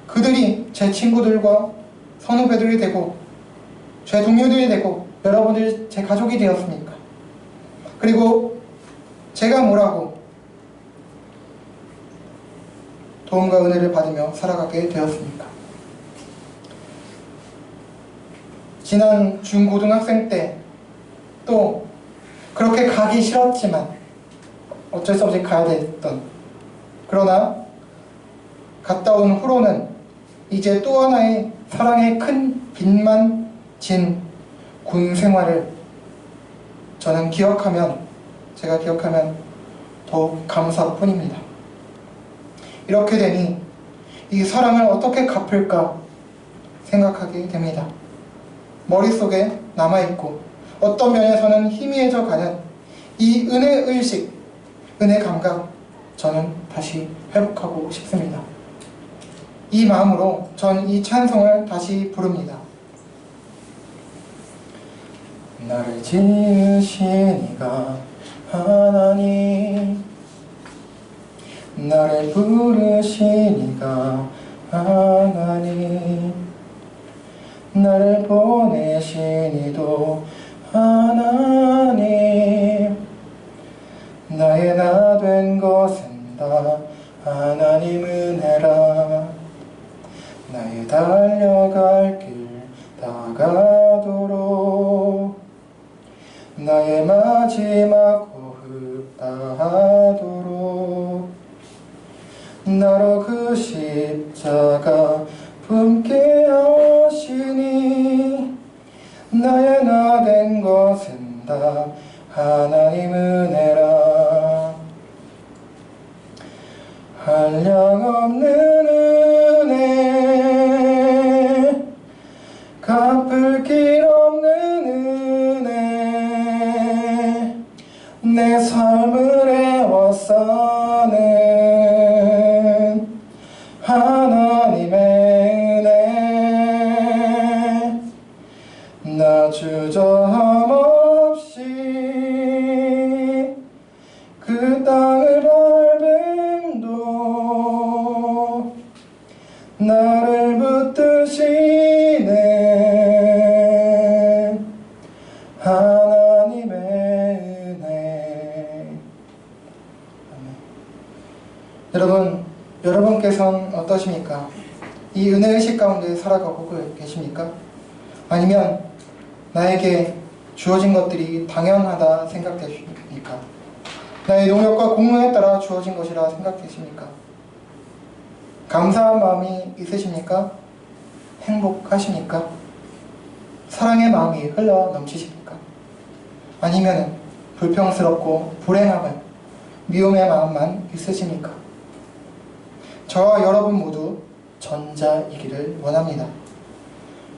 그들이 제 친구들과 선후배들이 되고 제 동료들이 되고 여러분들이 제 가족이 되었습니까? 그리고 제가 뭐라고 도움과 은혜를 받으며 살아가게 되었습니까? 지난 중고등학생 때 또 그렇게 가기 싫었지만 어쩔 수 없이 가야 됐던, 그러나 갔다 온 후로는 이제 또 하나의 사랑의 큰 빛만 진 군 생활을 제가 기억하면 더욱 감사뿐입니다. 이렇게 되니 이 사랑을 어떻게 갚을까 생각하게 됩니다. 머릿속에 남아있고 어떤 면에서는 희미해져 가는 이 은혜 의식, 은혜 감각, 저는 다시 회복하고 싶습니다. 이 마음으로 전 이 찬송을 다시 부릅니다. 나를 지으신 이가 하나님, 나를 부르신 이가 하나님, 나를 보내신 이도 하나님, 나의 나 된 것은 다 하나님 은혜라. 나의 달려갈 길 다가도록 나의 마지막 호흡 다하도록 나로 그 십자가 품게 하시니 나의 나 된 것은 다 하나님 은혜라. 한량없는 은혜, 갚을 길 없는 은혜, 내 삶을 애워싸는 하나님의 은혜. 나 주저함 없이 그 땅을 밟음도 나를 붙드시는 이 은혜의식 가운데 살아가고 계십니까? 아니면 나에게 주어진 것들이 당연하다 생각되십니까? 나의 노력과 공로에 따라 주어진 것이라 생각되십니까? 감사한 마음이 있으십니까? 행복하십니까? 사랑의 마음이 흘러 넘치십니까? 아니면 불평스럽고 불행함을 미움의 마음만 있으십니까? 저와 여러분 모두 전자이기를 원합니다.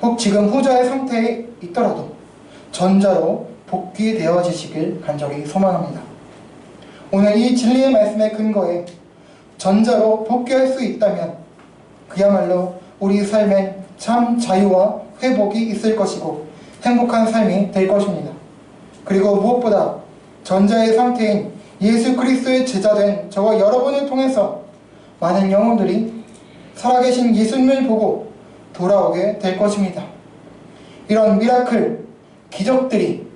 혹 지금 후자의 상태에 있더라도 전자로 복귀되어지시길 간절히 소망합니다. 오늘 이 진리의 말씀의 근거에 전자로 복귀할 수 있다면 그야말로 우리 삶엔 참 자유와 회복이 있을 것이고 행복한 삶이 될 것입니다. 그리고 무엇보다 전자의 상태인 예수 그리스도의 제자된 저와 여러분을 통해서 많은 영혼들이 살아계신 예수님을 보고 돌아오게 될 것입니다. 이런 미라클, 기적들이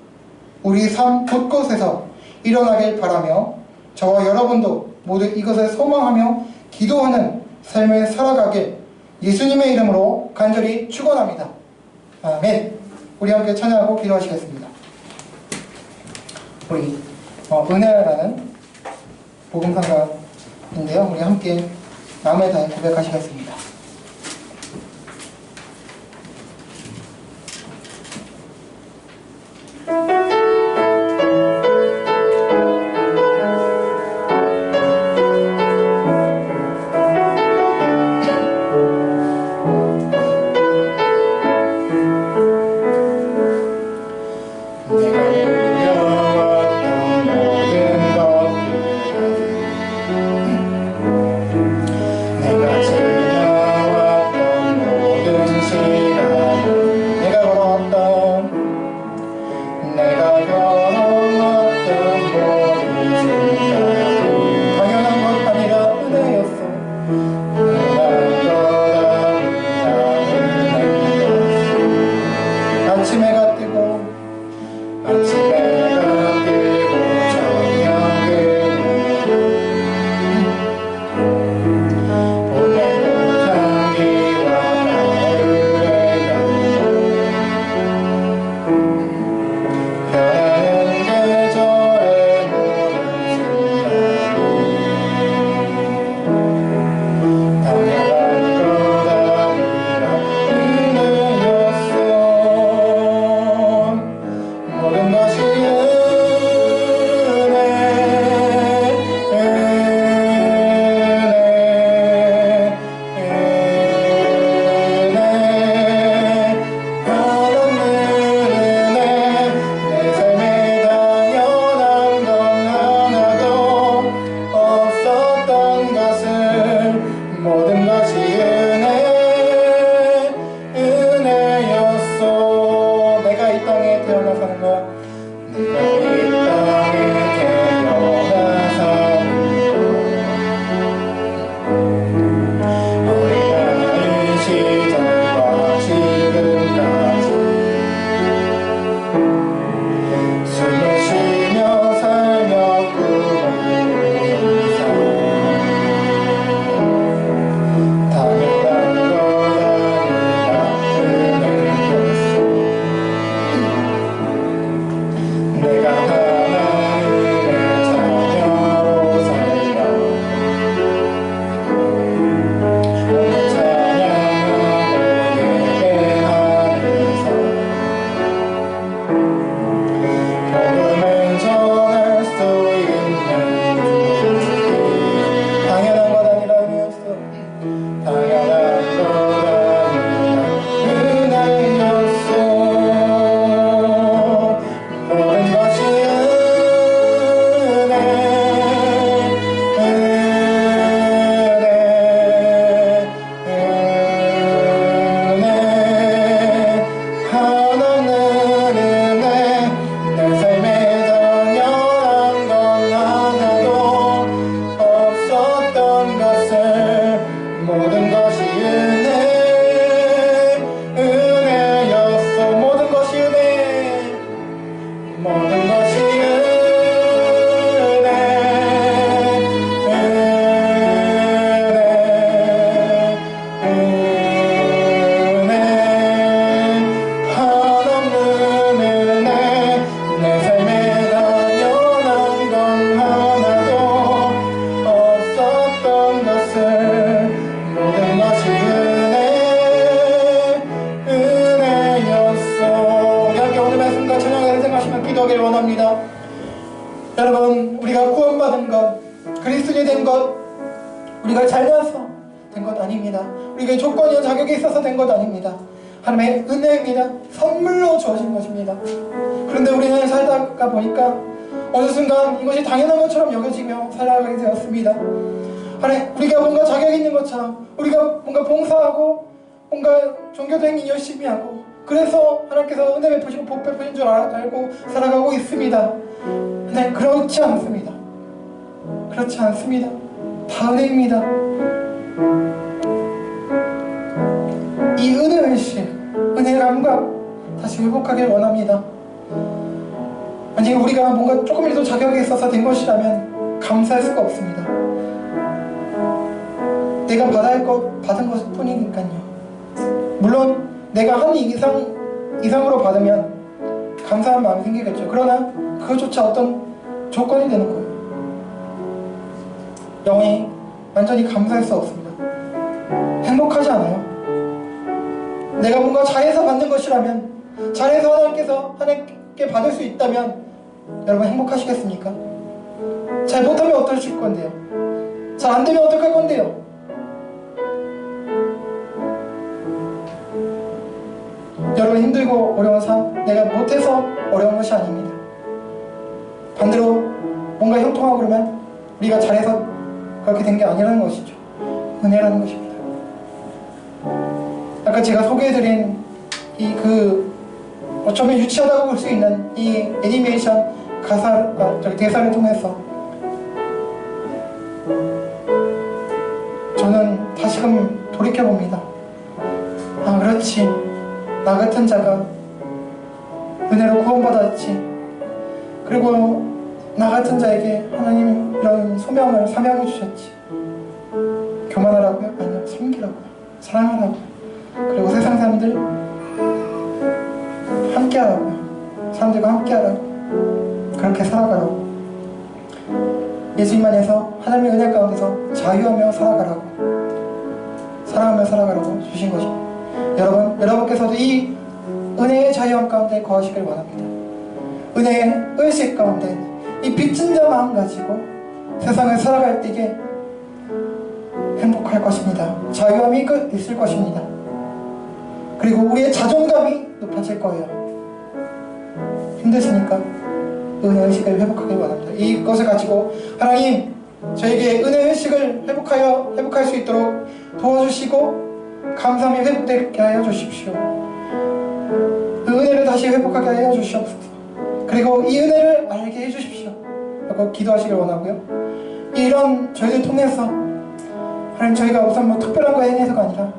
우리 삶 곳곳에서 일어나길 바라며 저와 여러분도 모두 이것을 소망하며 기도하는 삶을 살아가길 예수님의 이름으로 간절히 축원합니다. 아멘. 우리 함께 찬양하고 기도하시겠습니다. 우리 은혜라는 복음상가인데요. 우리 함께 마음을 다해 고백하시겠습니다. 모든 것이 여러분, 우리가 구원받은 것, 그리스도인이 된 것, 우리가 잘나서 된 것 아닙니다. 우리가 조건이나 자격이 있어서 된 것 아닙니다. 하나님의 은혜입니다. 선물로 주어진 것입니다. 그런데 우리는 살다가 보니까 어느 순간 이것이 당연한 것처럼 여겨지며 살아가게 되었습니다. 우리가 뭔가 자격이 있는 것처럼, 우리가 뭔가 봉사하고 뭔가 종교도 행위 열심히 하고, 그래서 하나님께서 은혜 베푸시고 복 베푸신 줄 알고 살아가고 있습니다. 근데 그렇지 않습니다. 그렇지 않습니다. 다 은혜입니다. 이 은혜의식, 은혜의 감각 다시 회복하길 원합니다. 만약에 우리가 뭔가 조금이라도 자격이 있어서 된 것이라면 감사할 수가 없습니다. 내가 받아야 할 것 받은 것 뿐이니까요. 물론 내가 한 이상으로 받으면 감사한 마음이 생기겠죠. 그러나 그것조차 어떤 조건이 되는 거예요. 영이 완전히 감사할 수 없습니다. 행복하지 않아요. 내가 뭔가 잘해서 받는 것이라면, 잘해서 하나님께 받을 수 있다면 여러분 행복하시겠습니까? 잘 못하면 어떠실 건데요? 잘 안되면 어떡할 건데요? 여러분, 힘들고 어려운 삶, 내가 못해서 어려운 것이 아닙니다. 반대로 뭔가 형통하고 그러면 우리가 잘해서 그렇게 된 게 아니라는 것이죠. 은혜라는 것입니다. 아까 제가 소개해드린 어쩌면 유치하다고 볼 수 있는 이 애니메이션 대사를 통해서 저는 다시금 돌이켜봅니다. 아, 그렇지. 나 같은 자가 은혜로 구원받았지. 그리고 나 같은 자에게 하나님 이런 사명을 주셨지. 교만하라고요? 아니요, 섬기라고요. 사랑하라고요. 그리고 세상 사람들 함께하라고요. 사람들과 함께하라고, 그렇게 살아가라고, 예수님 안에서 하나님의 은혜 가운데서 자유하며 살아가라고, 사랑하며 살아가라고 주신 것입니다. 여러분께서도 이 은혜의 자유함 가운데 거하시길 원합니다. 은혜의 의식 가운데 이 빚진 자 마음 가지고 세상을 살아갈 때에 행복할 것입니다. 자유함이 있을 것입니다. 그리고 우리의 자존감이 높아질 거예요. 힘드시니까 은혜의식을 회복하길 원합니다. 이것을 가지고 하나님, 저에게 은혜의식을 회복할 수 있도록 도와주시고 감사함이 회복되게 하여 주십시오. 그 은혜를 다시 회복하게 하여 주시옵소서. 그리고 이 은혜를 알게 해주십시오 라고 기도하시길 원하고요. 이런 저희를 통해서 하나님, 저희가 우선 특별한 거 행해서가 아니라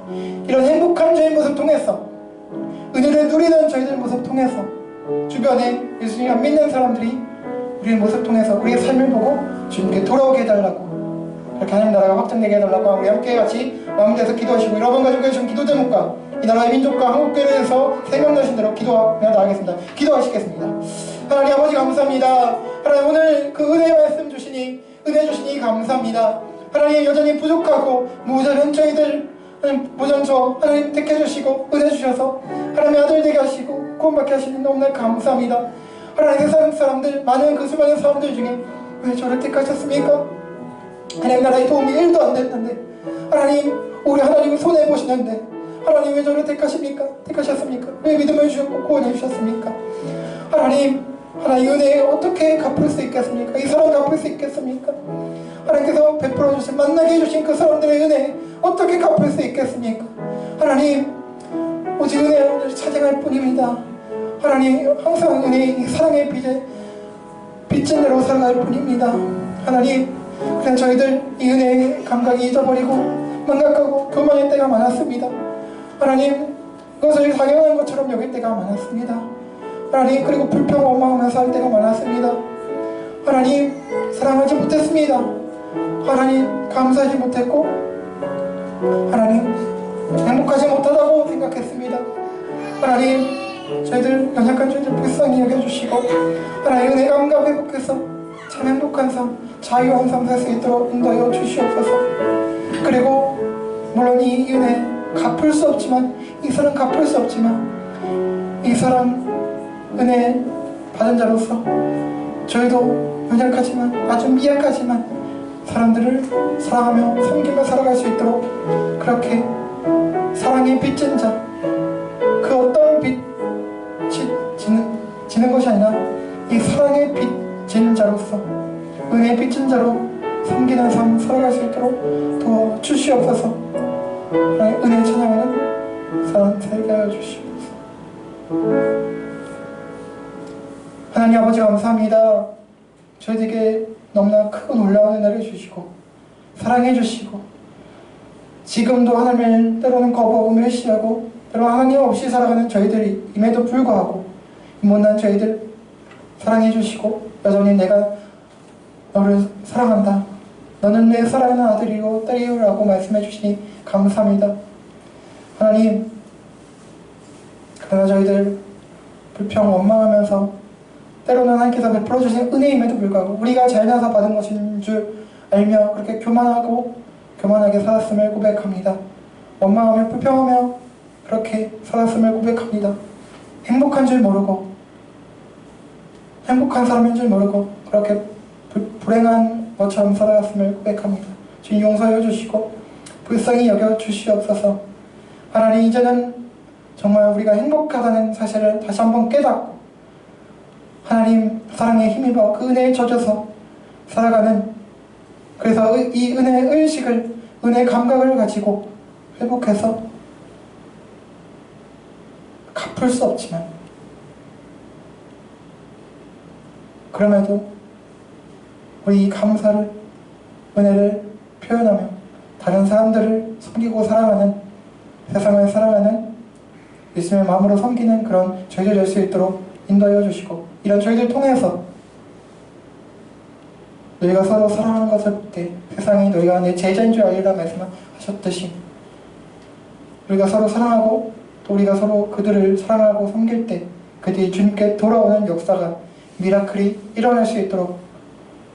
이런 행복한 저희 모습 통해서, 은혜를 누리는 저희들 모습 통해서 주변에 예수님 안 믿는 사람들이 우리의 모습 통해서 우리의 삶을 보고 주님께 돌아오게 해달라고, 그렇게 하나님 나라가 확장되게 해달라고 우리 함께 같이 마음대에서 기도하시고, 여러분 가지고 계신 기도 제목과 이 나라의 민족과 한국교회를 위해서 생명나신 대로 기도하며 나가겠습니다. 기도하시겠습니다. 하나님 아버지, 감사합니다. 하나님, 오늘 그 은혜의 말씀 주시니, 은혜 주시니 감사합니다. 하나님, 여전히 부족하고 모자른 저희들 모전서 하나님 택해주시고 은혜 주셔서 하나님의 아들 되게 하시고 구원받게 하시는 너무나 감사합니다. 하나님, 세상 사람들, 많은 그 수많은 사람들 중에 왜 저를 택하셨습니까? 하나님 나라의 도움이 1도 안 됐는데, 하나님, 우리 하나님 손해보시는데 하나님 왜 저를 택하셨습니까? 왜 믿음을 주셨고 구원해 주셨습니까? 하나님, 하나님 은혜 어떻게 갚을 수 있겠습니까? 이 사랑 갚을 수 있겠습니까? 하나님께서 베풀어 주신, 만나게 해주신 그 사람들의 은혜 어떻게 갚을 수 있겠습니까? 하나님, 오직 은혜를 찬양할 뿐입니다. 하나님, 항상 은혜의 사랑의 빚진 대로 살아갈 뿐입니다. 하나님, 그냥 저희들 이 은혜의 감각이 잊어버리고 망각하고 교만할 때가 많았습니다. 하나님, 그것을 당연한 것처럼 여길 때가 많았습니다. 하나님, 그리고 불평 원망하면서 할 때가 많았습니다. 하나님, 사랑하지 못했습니다. 하나님, 감사하지 못했고 하나님, 행복하지 못하다고 생각했습니다. 하나님, 저희들 연약한 저희들 불쌍히 여겨주시고 하나님, 은혜 감각 회복해서 참 행복한 삶, 자유한 삶 살 수 있도록 인도하여 주시옵소서. 그리고 물론 이 은혜 갚을 수 없지만, 이 사랑 갚을 수 없지만, 이 사랑 은혜 받은 자로서 저희도 연약하지만 아주 미약하지만 사람들을 사랑하며 섬기며 살아갈 수 있도록 그렇게 사랑의 빚진 자, 그 어떤 빚이 지는 것이 아니라 이 사랑의 빚진 자로서 은혜의 빚진 자로 섬기는 삶 살아갈 수 있도록 도와주시옵소서. 은혜 찬양하는 사람 살게 하여 주시옵소서. 하나님 아버지 감사합니다. 저희에게 너무나 크고 놀라운 은혜를 주시고 사랑해 주시고 지금도 하나님을 때로는 거부하고 멸시하고 때로는 하나님 없이 살아가는 저희들임에도 불구하고 못난 저희들 사랑해 주시고 여전히 내가 너를 사랑한다, 너는 내 사랑하는 아들이고 딸이요 라고 말씀해 주시니 감사합니다. 하나님, 그러나 저희들 불평 원망하면서 때로는 하나님께서 베풀어 주신 은혜임에도 불구하고 우리가 잘나서 받은 것인 줄 알며 그렇게 교만하게 살았음을 고백합니다. 원망하며 불평하며 그렇게 살았음을 고백합니다. 행복한 줄 모르고 행복한 사람인 줄 모르고 그렇게 불행한 것처럼 살아갔음을 고백합니다. 주님 용서해 주시고 불쌍히 여겨 주시옵소서. 하나님, 이제는 정말 우리가 행복하다는 사실을 다시 한번 깨닫고 하나님 사랑에 힘입어 그 은혜에 젖어서 살아가는, 그래서 이 은혜의 의식을, 은혜의 감각을 가지고 회복해서 갚을 수 없지만 그럼에도 우리 이 감사를, 은혜를 표현하며 다른 사람들을 섬기고 사랑하는, 세상을 사랑하는 예수님의 마음으로 섬기는 그런 저희들 될 수 있도록 인도하여 주시고, 이런 저희들 통해서 너희가 서로 사랑하는 것을 볼 때 세상이 너희가 내 제자인 줄 알리라 말씀하셨듯이 우리가 서로 사랑하고 또 우리가 서로 그들을 사랑하고 섬길 때 그들이 주님께 돌아오는 역사가, 미라클이 일어날 수 있도록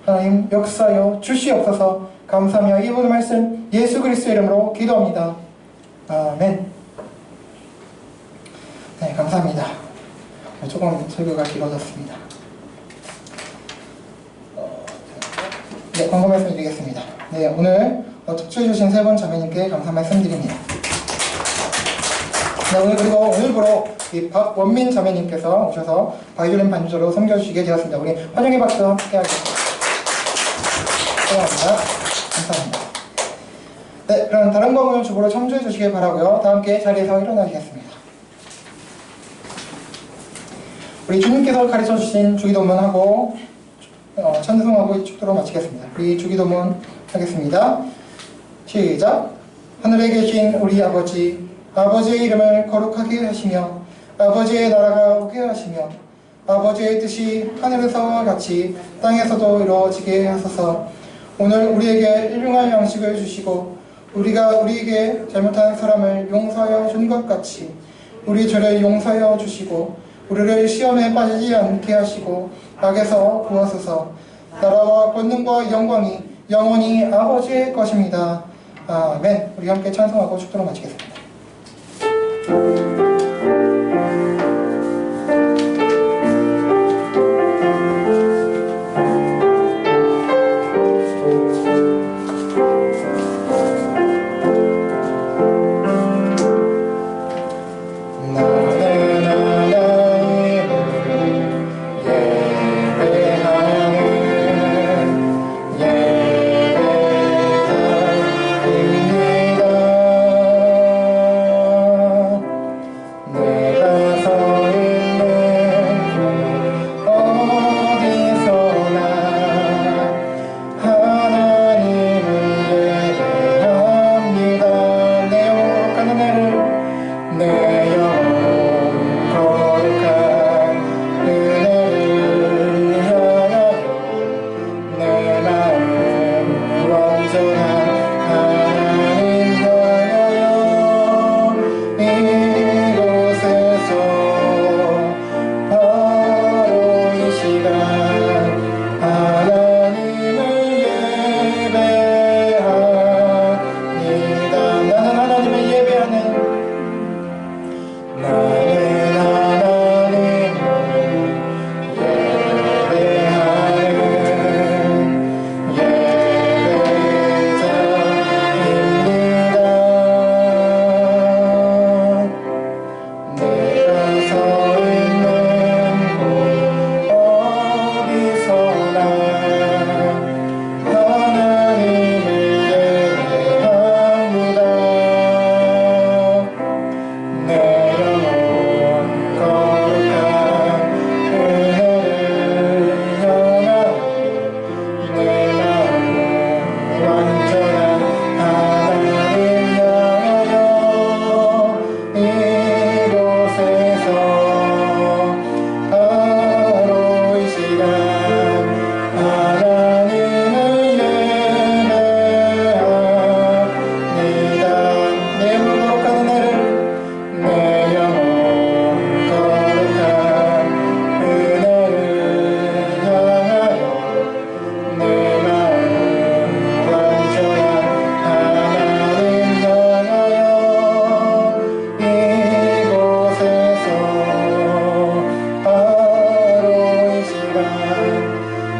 하나님 역사하여 주시옵소서. 감사하며 이 모든 말씀 예수 그리스도의 이름으로 기도합니다. 아멘. 네, 감사합니다. 조금 설교가 길어졌습니다. 네, 광고 말씀 드리겠습니다. 네, 오늘 특주해 주신 세 분 자매님께 감사 말씀드립니다. 네, 오늘부로 이 박원민 자매님께서 오셔서 바이올린 반주로 섬겨주시게 되었습니다. 우리 환영의 박수 함께 하겠습니다. 감사합니다. 감사합니다. 네, 그럼 다른 건물 주보로 참조해 주시길 바라고요. 다 함께 자리에서 일어나시겠습니다. 우리 주님께서 가르쳐 주신 주기도문하고 찬송하고 축도로 마치겠습니다. 우리 주기도문 하겠습니다. 시작. 하늘에 계신 우리 아버지, 아버지의 이름을 거룩하게 하시며 아버지의 나라가 오게 하시며 아버지의 뜻이 하늘에서와 같이 땅에서도 이루어지게 하소서. 오늘 우리에게 일용할 양식을 주시고 우리가 우리에게 잘못한 사람을 용서하여 준 것 같이 우리 죄를 용서하여 주시고 우리를 시험에 빠지지 않게 하시고 악에서 구하소서. 나라와 권능과 영광이 영원히 아버지의 것입니다. 아멘. 우리 함께 찬송하고 축도로 마치겠습니다.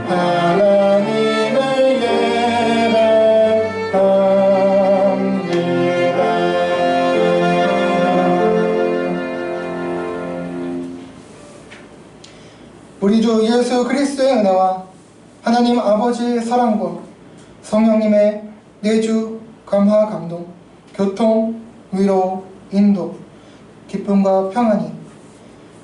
하나님을 예배합니다. 우리 주 예수 그리스도의 은혜와 하나님 아버지의 사랑과 성령님의 내주, 감화, 감동, 교통, 위로, 인도, 기쁨과 평안이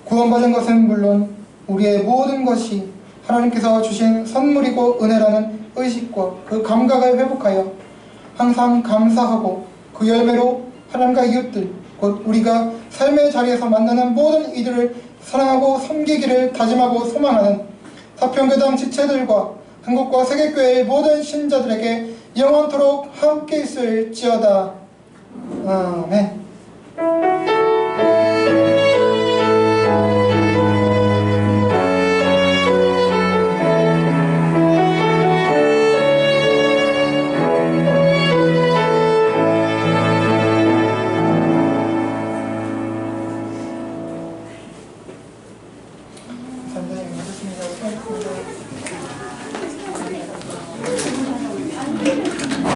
구원받은 것은 물론 우리의 모든 것이 하나님께서 주신 선물이고 은혜라는 의식과 그 감각을 회복하여 항상 감사하고 그 열매로 하나님과 이웃들, 곧 우리가 삶의 자리에서 만나는 모든 이들을 사랑하고 섬기기를 다짐하고 소망하는 사평교당 지체들과 한국과 세계교회의 모든 신자들에게 영원토록 함께 있을지어다. 아멘.